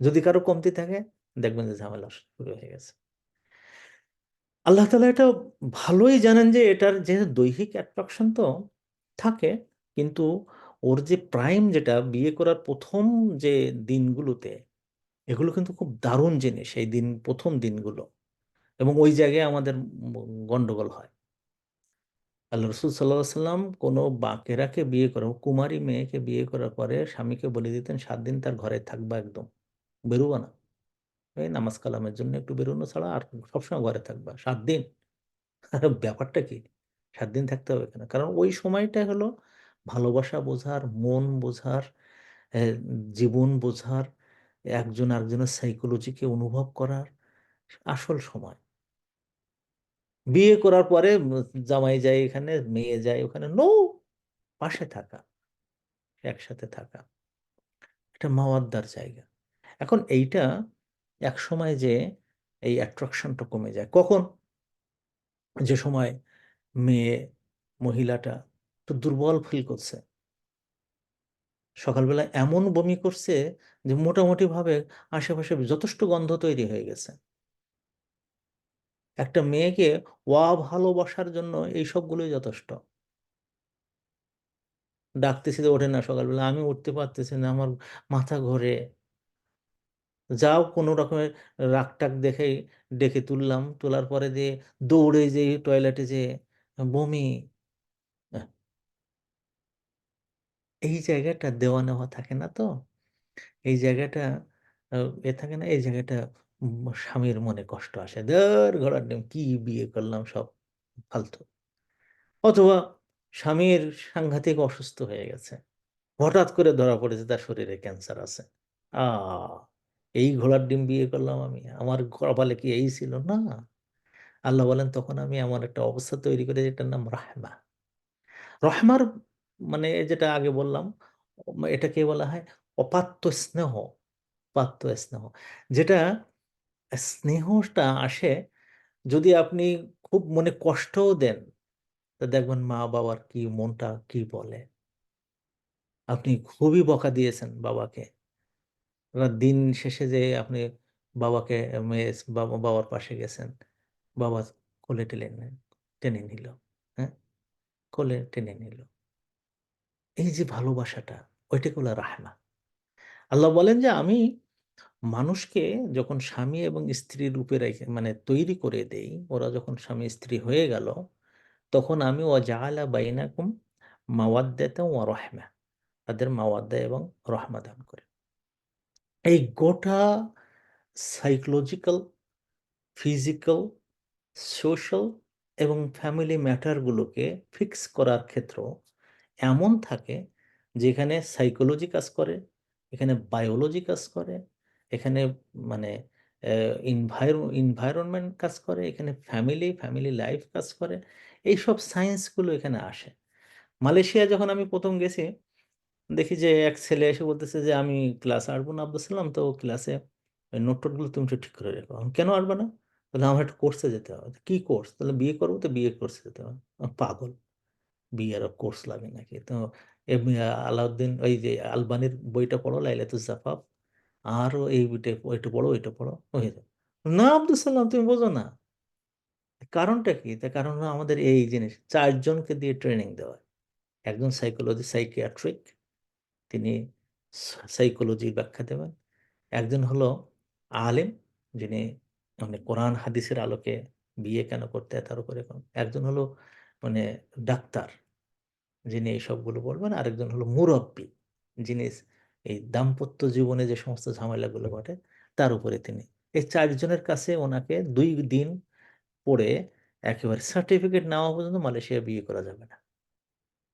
যদি কারো কমতি থাকে, দেখবেন যে ঝামেলা শুরু হয়ে গেছে। আল্লাহ তাআলা এটা ভালোই জানেন যে এটার যেহেতু দৈহিক অ্যাট্রাকশন, তো থাকে, কিন্তু ওর যে প্রাইম, যেটা বিয়ে করার প্রথম যে দিনগুলোতে, এগুলো কিন্তু খুব দারুণ জিনিস, এই দিন, প্রথম দিনগুলো। এবং ওই জায়গায় আমাদের গন্ডগোল হয়। আল্লাহ রসুল সাল্লাহ সাল্লাম কোনো বাকেরাকে বিয়ে করে, কুমারী মেয়েকে বিয়ে করার পরে স্বামীকে বলে দিতেন 7 দিন তার ঘরে থাকবা, একদম বেরোবা না, এই নামাজ কালামের জন্য একটু বেরোনো ছাড়া, আর সবসময় ঘরে থাকবা 7 দিন। ব্যাপারটা কি? 7 দিন থাকতে হবে কেন? কারণ ওই সময়টা হলো ভালোবাসা বোঝার, মন বোঝার, আহ, জীবন বোঝার, একজন আরেকজনের সাইকোলজিকে অনুভব করার আসল সময়। বিয়ে করার পরে জামাই যায় এখানে, মেয়ে যায় ওখানে, নো, পাশে থাকা, একসাথে থাকা, এটা মাওয়াদ্দার জায়গা। এখন এইটা এক সময় যে এই অ্যাট্রাকশনটা কমে যায় কখন? যে সময় মেয়ে, মহিলাটা একটু দুর্বল ফিল করছে, সকালবেলা এমন বমি করছে যে মোটামুটি ভাবে আশেপাশে যথেষ্ট গন্ধ তৈরি হয়ে গেছে। একটা মেয়েকে ভালোবাসার জন্য এই সবগুলোই যথেষ্ট। ডাকতেছি তো ওঠে না সকালবেলা, আমি উঠতে পারতেছি না, আমার মাথা ঘোরে, যাও কোনো রকমের রাগ টাগ দেখে ডেকে তুললাম, তোলার পরে দিয়ে দৌড়ে যে টয়লেটে যে বমি। আহ, এই জায়গাটা দেওয়া নেওয়া থাকে না তো, এই জায়গাটা এ থাকে না, এই জায়গাটা স্বামীর মনে কষ্ট আসে, দের ঘোড়ার ডিম, কি বিয়ে করলাম, সব ফালতু। অথবা স্বামীর সাংঘাতিক অসুস্থ হয়ে গেছে, হঠাৎ করে ধরা পড়েছে তার শরীরে ক্যান্সার আছে। আ এই ঘোড়ার ডিম বিয়ে করলাম আমি, আমার কপালে কি এই ছিল না? আল্লাহ বলেন তখন আমি এমন একটা অবস্থা তৈরি করে, যেটার নাম রাহমা। রহমার মানে যেটা আগে বললাম, এটাকে বলা হয় অপাত্য স্নেহ। পাত্য স্নেহ, যেটা স্নেহটা আসে যদি আপনি খুব মনে কষ্টও দেন, তা দেখবেন মা বাবার কি মনটা কি বলে। আপনি খুবই বকা দিয়েছেন বাবাকে, দিন শেষে যে আপনি বাবাকে, মেয়ে বাবার পাশে গেছেন, বাবা কোলে টেনে টেনে নিল, হ্যাঁ, কোলে টেনে নিল, এই যে ভালোবাসাটা, ওইটাকে বলে রাহমা। আল্লাহ বলেন যে আমি মানুষকে যখন স্বামী এবং স্ত্রী রূপে রেখে, মানে তৈরি করে দেই, ওরা যখন স্বামী স্ত্রী হয়ে গেল, তখন আমি জাআলা বাইনাকুম মাওয়াদ্দাতা ওয়া রাহমা, তাদের মাওয়াদ্দা এবং রহমা দান করে। এই গোটা সাইকোলজিক্যাল, ফিজিক্যাল, সোশ্যাল এবং ফ্যামিলি ম্যাটারগুলোকে ফিক্স করার ক্ষেত্র এমন থাকে, যেখানে সাইকোলজি কাজ করে, এখানে বায়োলজি কাজ করে, এখানে মানে ইনভায়রনমেন্ট কাজ করে, এখানে ফ্যামিলি লাইফ কাজ করে, এইসব সায়েন্সগুলো এখানে আসে। মালয়েশিয়া যখন আমি প্রথম গেছি, দেখি যে এক ছেলে এসে বলতেছে যে আমি ক্লাসে আসবো না আব্দুল সালাম, তো ক্লাসে নোট টোটগুলো তুমি একটু ঠিক করে রেখো। আমি, কেন আসবে না? তাহলে আমার একটা কোর্সে যেতে হবে। কি কোর্স? তাহলে বিয়ে করবো, তো বিয়ে কোর্সে যেতে হবে। আমি, পাগল, বিয়ের কোর্স লাগে নাকি? তো এমনি আলাউদ্দিন, ওই যে আলবানির বইটা পড়ো, লাইলাতুল জাফাফ, আরও এই বইটা, ওইটা পড়ো, ওইটা পড়ো, হয়ে যাবে। না আব্দুল সালাম, তুমি বোঝো না। কারণটা কি? তার কারণ হলো আমাদের এই জিনিস 4 জনকে দিয়ে ট্রেনিং দেওয়া। একজন সাইকোলজি, সাইকিয়াট্রিক, তিনি সাইকোলজির ব্যাখ্যা দেবেন। একজন হলো আলেম, যিনি মানে কোরআন হাদিসের আলোকে বিয়ে কেন করতে হয় তার উপরে একজন হলো মানে ডাক্তার, যিনি এই সবগুলো বলবেন। আরেকজন হলো মুরব্বী, যিনি এই দাম্পত্য জীবনে যে সমস্ত ঝামেলাগুলো ঘটে তার উপরে তিনি। এই 4 জনের কাছে ওনাকে 2 দিন পড়ে একেবারে সার্টিফিকেট নেওয়া পর্যন্ত মালয়েশিয়া বিয়ে করা যাবে না।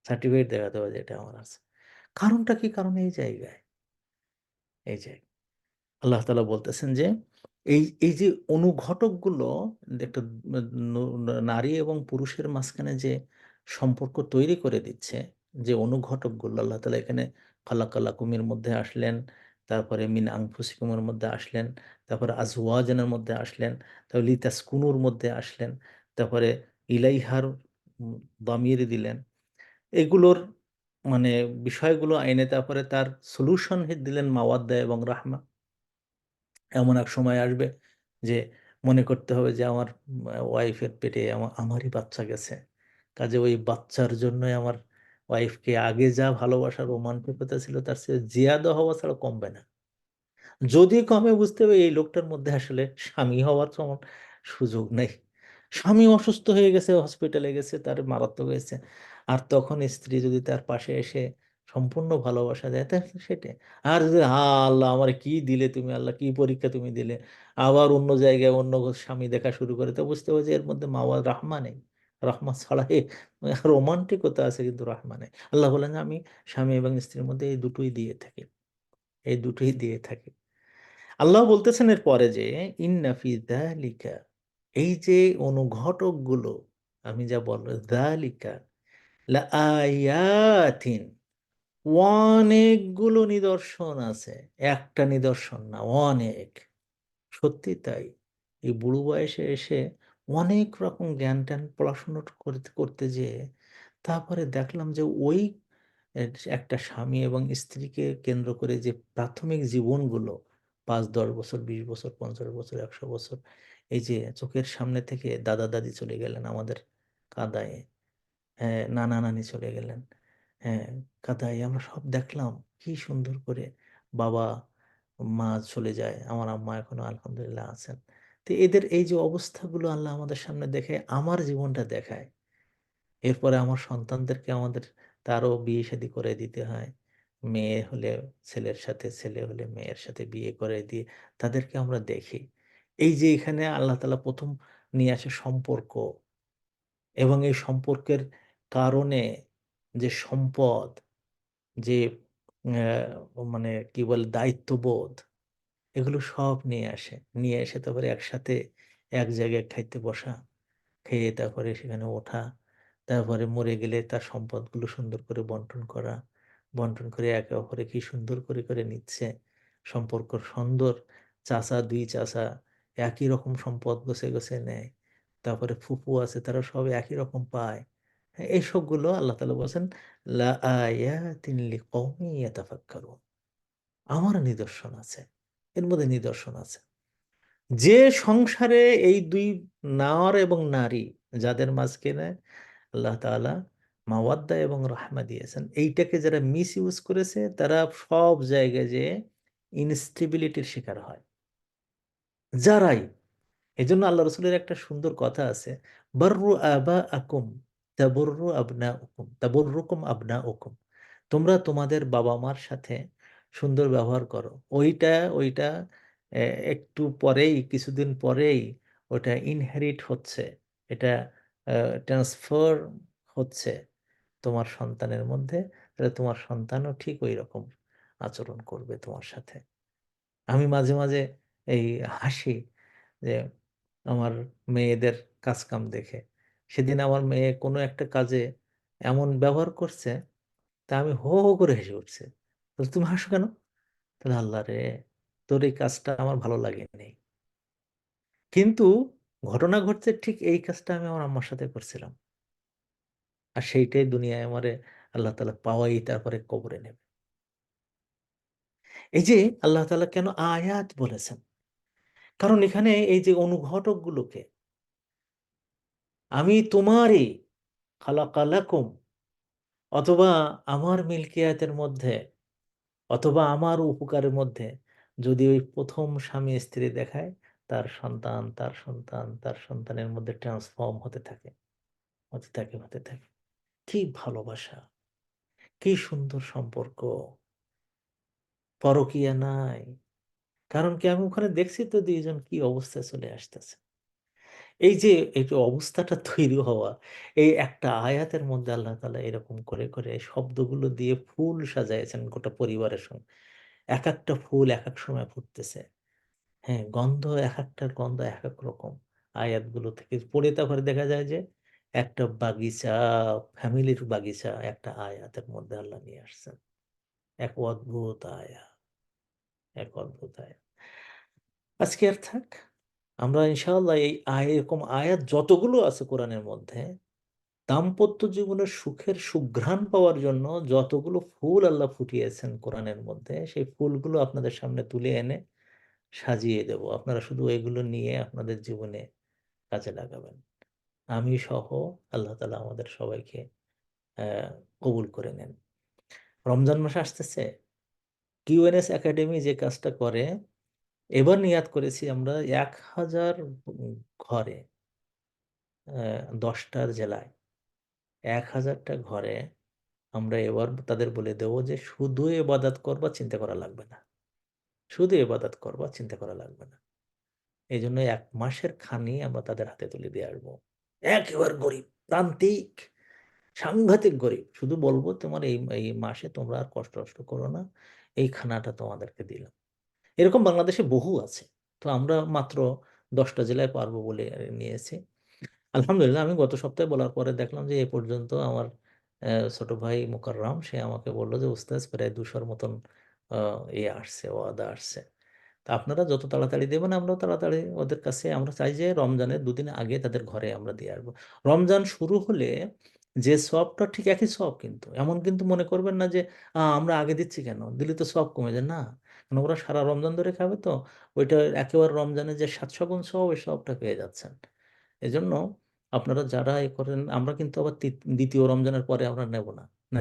সার্টিফিকেট দেখাতে হবে যে এটা আমার আছে। কারণটা কি? কারণ এই জায়গায়, এই যে আল্লাহ তাআলা বলতেছেন যে এই এই যে অনুঘটকগুলো, একটা নারী এবং পুরুষের মাঝখানে যে সম্পর্ক তৈরি করে দিচ্ছে, যে অনুঘটকগুলো আল্লাহ তাআলা এখানে খালাকালাকুমের মধ্যে আসলেন, তারপরে মিন আনফুসিকুমের মধ্যে আসলেন, তারপরে আজওয়াজানের মধ্যে আসলেন, তারপরে লিতাসকুনুর মধ্যে আসলেন, তারপরে ইলাইহার দামির দিলেন, এগুলোর মানে বিষয়গুলো আইনে, তারপরে তার সলিউশন দিলেন মাওয়াদ্দা এবং রাহমা। এমন এক সময় আসবে যে মনে করতে হবে যে আমার ওয়াইফের পেটে আমারই বাচ্চা গেছে, কাজে ওই বাচ্চার জন্যই আমার ওয়াইফকে আগে যা ভালোবাসার রোমান্টিকতা ছিল তার চেয়ে জিয়াদা হওয়া ছাড়া কমবে না। যদি কমে বুঝতে হবে এই লোকটার মধ্যে আসলে স্বামী হওয়ার তেমন সুযোগ নেই। স্বামী অসুস্থ হয়ে গেছে, হসপিটালে গেছে, তার মারাত্মক হয়েছে, আর তখন স্ত্রী যদি তার পাশে এসে সম্পূর্ণ ভালোবাসা দেয় তা সেটা। আর যদি আল্লাহ আমার কি দিলে তুমি, আল্লাহ কি পরীক্ষা তুমি দিলে, আবার অন্য জায়গায় অন্য স্বামী দেখা শুরু করে, তো বুঝতে হবে যে এর মধ্যে মাওয়া রাহমা নেই। রাহমা ছাড়া রোমান্টিকতা আছে কিন্তু রাহমা নেই। আল্লাহ বলেন যে আমি স্বামী এবং স্ত্রীর মধ্যে এই দুটোই দিয়ে থাকি, এই দুটোই দিয়ে থাকি। আল্লাহ বলতেছেন এর পরে যে ইন্না ফি যালিকা, এই যে অনুঘটকগুলো আমি যা বললাম, যালিকা লা আয়াতিন, অনেকগুলো নিদর্শন আছে, একটা নিদর্শন না, অনেক। সত্যি তাই, এই বুড়ো বয়সে এসে অনেক রকম জ্ঞান ট্যান পড়াশুনো করতে করতে যেয়ে তারপরে দেখলাম যে ওই একটা স্বামী এবং স্ত্রীকে কেন্দ্র করে যে প্রাথমিক জীবনগুলো, 5-10 বছর, 20 বছর, 50 বছর, 100 বছর, এই যে চোখের সামনে থেকে দাদা দাদি চলে গেলেন আমাদের কাদায়, হ্যাঁ, নানা নানি চলে গেলেন, হ্যাঁ, কাদায় আমরা সব দেখলাম কি সুন্দর করে। বাবা মা চলে যায়, আমার আম্মা এখনো আলহামদুলিল্লাহ আছেন। তো এদের এই যে অবস্থাগুলো আল্লাহ আমাদের সামনে দেখায়, আমার জীবনটা দেখায়। এরপরে আমার সন্তানদেরকে আমাদের তারও বিয়ে শাদী করে দিতে হয়। মেয়ে হলে ছেলের সাথে, ছেলে হলে মেয়ের সাথে বিয়ে করে দিয়ে তাদেরকে আমরা দেখি। এই যে এখানে আল্লাহ তাআলা প্রথম নিয়ে আসে সম্পর্ক, এবং এই সম্পর্কের কারণে যে সম্পদ, যে মানে কি বলে দায়িত্ববোধ, এগুলো সব নিয়ে আসে। নিয়ে এসে তারপরে একসাথে এক জায়গায় খাইতে বসা, খেয়ে তারপরে সেখানে ওঠা, তারপরে মরে গেলে তার সম্পদগুলো সুন্দর করে বন্টন করা, বন্টন করে একে অপরে কি সুন্দর করে করে নিচ্ছে। সম্পর্ক সুন্দর, চাচা দুই চাচা একই রকম সম্পদ গোছে গোছে নেয়, তারপরে ফুফু আছে তারা সব একই রকম পায়। হ্যাঁ, এইসবগুলো আল্লাহ তাআলা বলছেন লা আয়াতিন লিকওমি ইয়াতাফাক্কারুন, আমার নিদর্শন আছে, এর মধ্যে নিদর্শন আছে। যে সংসারে এই দুই নর এবং নারী, যাদের মাঝখানে আল্লাহ তাআলা মাওয়াদ্দা এবং রাহমা দিয়েছেন, এইটাকে যারা মিস ইউজ করেছে তারা সব জায়গায় যে ইনস্টেবিলিটির শিকার হয়। যারাই, এজন্য আল্লাহ রসুলের একটা সুন্দর কথা আছে, বাররু আবা আকুম তাবররু আবনা উকুম তাবররুকুম আবনা উকুম, তোমরা তোমাদের বাবা মার সাথে সুন্দর ব্যবহার করো। ওইটা ওইটা একটু পরেই, কিছুদিন পরেই ওটা ইনহেরিট হচ্ছে, এটা ট্রান্সফার হচ্ছে তোমার সন্তানের মধ্যে, তাহলে তোমার সন্তানও ঠিক ওই রকম আচরণ করবে তোমার সাথে। আমি মাঝে মাঝে এই হাসি যে আমার মেয়েদের কাজ কাম দেখে। সেদিন আমার মেয়ে কোনো একটা কাজে এমন ব্যবহার করছে, তা আমি হো হো করে হেসে উঠছে। বলছে, তুমি হাসো কেন? তাহলে আল্লাহ রে, তোর এই কাজটা আমার ভালো লাগেনি, কিন্তু ঘটনা ঘটছে ঠিক এই কাজটা আমি আমার আম্মার সাথে করছিলাম, আর সেইটাই দুনিয়ায় আমারে আল্লাহ তাআলা পাওয়াই তারপরে কবরে নেবে। এই যে আল্লাহ তাআলা কেন আয়াত বলেছেন, কারণ এখানে এই যে অনুঘটকগুলোকে, আমি তোমারই খালাকালাকুম, অথবা আমার মিল্কিয়াতের মধ্যে, অথবা আমার উপকারের মধ্যে, যদি ওই প্রথম স্বামী স্ত্রী দেখায়, তার সন্তান তার সন্তান তার সন্তানের মধ্যে ট্রান্সফর্ম হতে থাকে, হতে থাকে, হতে থাকে। কি ভালোবাসা, কি সুন্দর সম্পর্ক, পরকীয়া নাই। কারণ কি, আমি ওখানে দেখছি তো দুইজন কি অবস্থায় চলে আসতেছে। এই যে এই যে অবস্থাটা তৈরি হওয়া, এই একটা আয়াতের মধ্যে আল্লাহ তাআলা এরকম করে করে শব্দগুলো দিয়ে ফুল সাজাইয়েছেন গোটা পরিবারের সঙ্গে। এক একটা ফুল এক এক সময় ফুটতেছে। হ্যাঁ, গন্ধ, এক একটার গন্ধ এক এক রকম। আয়াতগুলো থেকে পড়ে তারপরে দেখা যায় যে একটা বাগিচা, ফ্যামিলির বাগিচা একটা আয়াতের মধ্যে আল্লাহ নিয়ে আসছেন। এক অদ্ভুত আয়াত, এক অদ্ভুত আয়াত। আজকে আর থাক। আমরা ইনশাআল্লাহ এই এরকম আয়াত যতগুলো আছে কোরআনের মধ্যে, দাম্পত্য জীবনের সুখের সুঘ্রাণ পাওয়ার জন্য যতগুলো ফুল আল্লাহ ফুটিয়েছেন কোরআনের মধ্যে, সেই ফুলগুলো আপনাদের সামনে তুলে এনে সাজিয়ে দেব। আপনারা শুধু এগুলো নিয়ে আপনাদের জীবনে কাজে লাগাবেন। আমি সহ আল্লাহ তাআলা আমাদের সবাইকে কবুল করে নেন। রমজান মাস আসতেছে, কিউএনএস একাডেমি যে কাজটা করে, এবার নিয়াত করেছি আমরা 1,000 ঘরে, 10টার জেলায় 1,000টা ঘরে আমরা এবার তাদের বলে দেবো যে শুধু ইবাদত করবা, চিন্তা করা লাগবে না, শুধু ইবাদত করবা, চিন্তা করা লাগবে না। এই জন্য 1 মাসের খানি আমরা তাদের হাতে তুলে দিয়ে আসবো। একেবারে গরিব, প্রান্তিক, সাংঘাতিক গরিব, শুধু বলবো তোমার এই এই মাসে তোমরা আর কষ্ট কষ্ট করো না, এই খানাটা তোমাদেরকে দিলাম। এরকম বাংলাদেশে বহু আছে। তো আমরা মাত্র 10টা জেলায় পারবো বলে নিয়েছি। আলহামদুলিল্লাহ, আমি গত সপ্তাহে বলার পরে দেখলাম যে এ পর্যন্ত আমার ছোট ভাই মোকাররম সে আমাকে বললো যে উস্তাজ প্রায় 200-র মতন আসছে, ওয়াদা আসছে। তা আপনারা যত তাড়াতাড়ি দেবেন আমরাও তাড়াতাড়ি ওদের কাছে, আমরা চাই যে রমজানের 2 দিন আগে তাদের ঘরে আমরা দিয়ে আসবো। রমজান শুরু হলে যে সবটা ঠিক একই সব, কিন্তু এমন কিন্তু মনে করবেন না যে আমরা আগে দিচ্ছি কেন, দিলে তো সব কমে যায় না। কারণ ওরা সারা রমজান ধরে খাবে, তো ওইটা একেবারে রমজানের যে 700 গুণ সব, ওই সবটা পেয়ে যাচ্ছেন। এজন্য আপনারা যারা এ করেন, আমরা কিন্তু আবার দ্বিতীয় রমজানের পরে আমরা নেব না। না,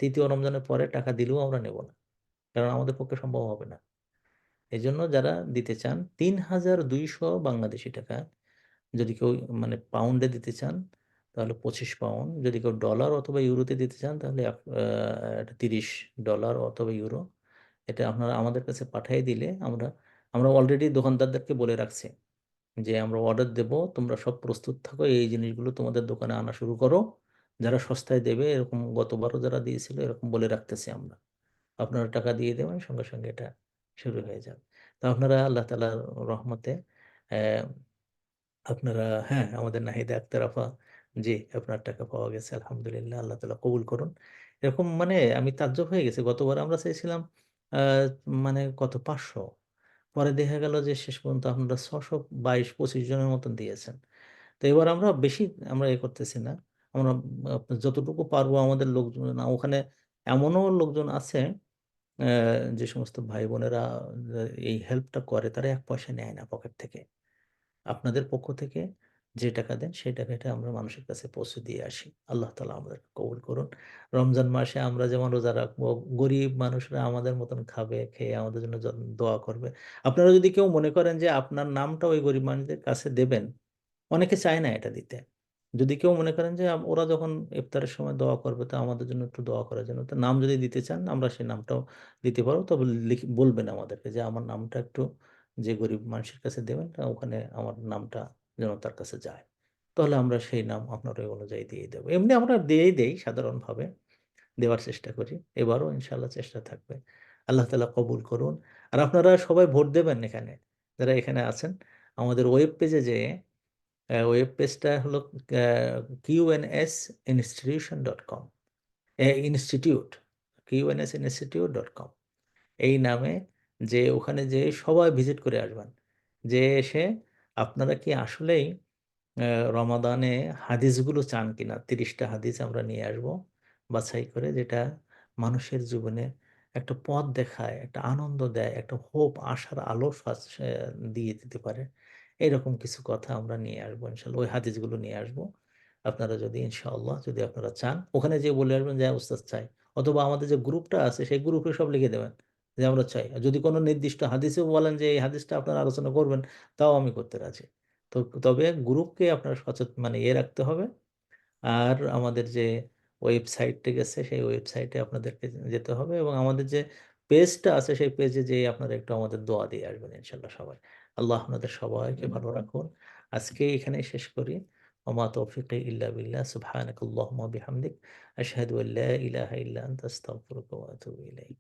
তৃতীয় রমজানের পরে টাকা দিলেও আমরা নেব না, কারণ আমাদের পক্ষে সম্ভব হবে না। এই জন্য যারা দিতে চান 3,200 বাংলাদেশি টাকা, যদি কেউ মানে পাউন্ডে দিতে চান তাহলে 25 পাউন্ড, যদি কেউ ডলার অথবা ইউরোতে দিতে চান তাহলে এটা $30 অথবা ইউরো। এটা আপনারা আমাদের কাছে পাঠিয়ে দিলে আমরা আমরা অলরেডি দোকানদারদেরকে বলে রাখছি যে আমরা অর্ডার দেব, তোমরা সব প্রস্তুত থাকো, এই জিনিসগুলো তোমাদের দোকানে আনা শুরু করো। যারা সস্তায় দেবে, এরকম গতবারও যারা দিয়েছিল এরকম বলে রাখতেছি আমরা, আপনারা টাকা দিয়ে দেবেন, সঙ্গে সঙ্গে এটা শুরু হয়ে যাবে। তো আপনারা আল্লাহ তাআলার রহমতে আহ, আপনারা, হ্যাঁ, আমাদের নাহিদা আক্তার আপা, জি, আপনার টাকা পাওয়া গেছে আলহামদুলিল্লাহ, আল্লাহ তাআলা কবুল করুন। এরকম মানে আমি তাজ্জব হয়ে গেছি, গতবার আমরা চাইছিলাম আহ, মানে কত, 500, পরে দেখা গেল যে শেষ পর্যন্ত আপনারা 622-25 জনের মতন দিয়েছেন। তো এবার আমরা বেশি আমরা এ করতেছি না, আমরা যতটুকু পারবো আমাদের লোকজন, ওখানে এমনও লোকজন আছে যে সমস্ত ভাই বোনেরা এই হেল্পটা করে, তারা 1 পয়সা নেয় না পকেট থেকে। আপনাদের পক্ষ থেকে যে টাকা দেন সেই টাকাটা আমরা মানুষের কাছে পৌঁছে দিয়ে আসি। আল্লাহ তাআলা আমাদের কবুল করুন। রমজান মাসে আমরা যেমন রোজা রাখবো, গরিব মানুষরা আমাদের মতন খাবে, খেয়ে আমাদের জন্য দোয়া করবে। আপনারা যদি কেউ মনে করেন যে আপনার নামটা ওই গরিব মানুষদের কাছে দেবেন, অনেকে চায় না এটা দিতে। যদি কেউ মনে করেন যে ওরা যখন ইফতারের সময় দোয়া করবে তো আমাদের জন্য একটু দোয়া করার জন্য, তো নাম যদি দিতে চান আমরা সেই নামটাও দিতে পারবো, তবে বলবেন আমাদেরকে যে আমার নামটা একটু যে গরিব মানুষের কাছে দেবেন, তা ওখানে আমার নামটা যেন তার কাছে যায়। তাহলে আমরা সেই নাম আপনার ওই অনুযায়ী দিয়ে দেবো। এমনি আমরা দিয়েই দেই, সাধারণভাবে দেওয়ার চেষ্টা করি। এবারও ইনশাল্লাহ চেষ্টা থাকবে। আল্লাহ তাআলা কবুল করুন। আর আপনারা সবাই ভোট দেবেন এখানে, যারা এখানে আছেন, আমাদের ওয়েব পেজে যে ওয়েব পেজটা হলো qnsinstitution.com, ইনস্টিটিউট, qnsinstitute.com, এই নামে, যে ওখানে যে সবাই ভিজিট করে আসবেন, যে এসে আপনারা কি আসলেই রমাদানে হাদিসগুলো চান কিনা, 30টা হাদিস আমরা নিয়ে আসব বাছাই করে, যেটা মানুষের জীবনে একটা পথ দেখায়, একটা আনন্দ দেয়, একটা হোপ, আশার আলো দিয়ে দিতে পারে। এরকম কিছু কথা আমরা নিয়ে আসবো ইনশাল্লাহ, ওই হাদিসগুলো নিয়ে আসবো। আপনারা যদি ইনশাআল্লাহ, যদি আপনারা চান, ওখানে যে বলে আসবেন যে উস্তাদ চাই, অথবা আমাদের যে গ্রুপটা আছে সেই গ্রুপে সব লিখে দেবেন যে আমরা চাই। আর যদি কোনো নির্দিষ্ট হাদিসেও বলেন যে এই হাদিসটা আপনারা আলোচনা করবেন, তাও আমি করতে রাজি। তো তবে গ্রুপকে আপনার সচেতন মানে রাখতে হবে। আর আমাদের যে ওয়েবসাইটটা গেছে সেই ওয়েবসাইটে আপনাদেরকে যেতে হবে, এবং আমাদের যে পেজটা আছে সেই পেজে যেয়ে আপনারা একটু আমাদের দোয়া দিয়ে আসবেন ইনশাল্লাহ সবাই। আল্লাহ আপনাদের সবাইকে ভালো রাখুন। আজকে এখানে শেষ করি। ওমা তৌফিকি ইল্লা বিল্লাহ, সুবহানাকাল্লাহুম্মা বিহামদিক, আশহাদু আল্লা ইলাহা ইল্লা আনতা, আস্তাগফিরুকা ওয়া আতুবু ইলাইক।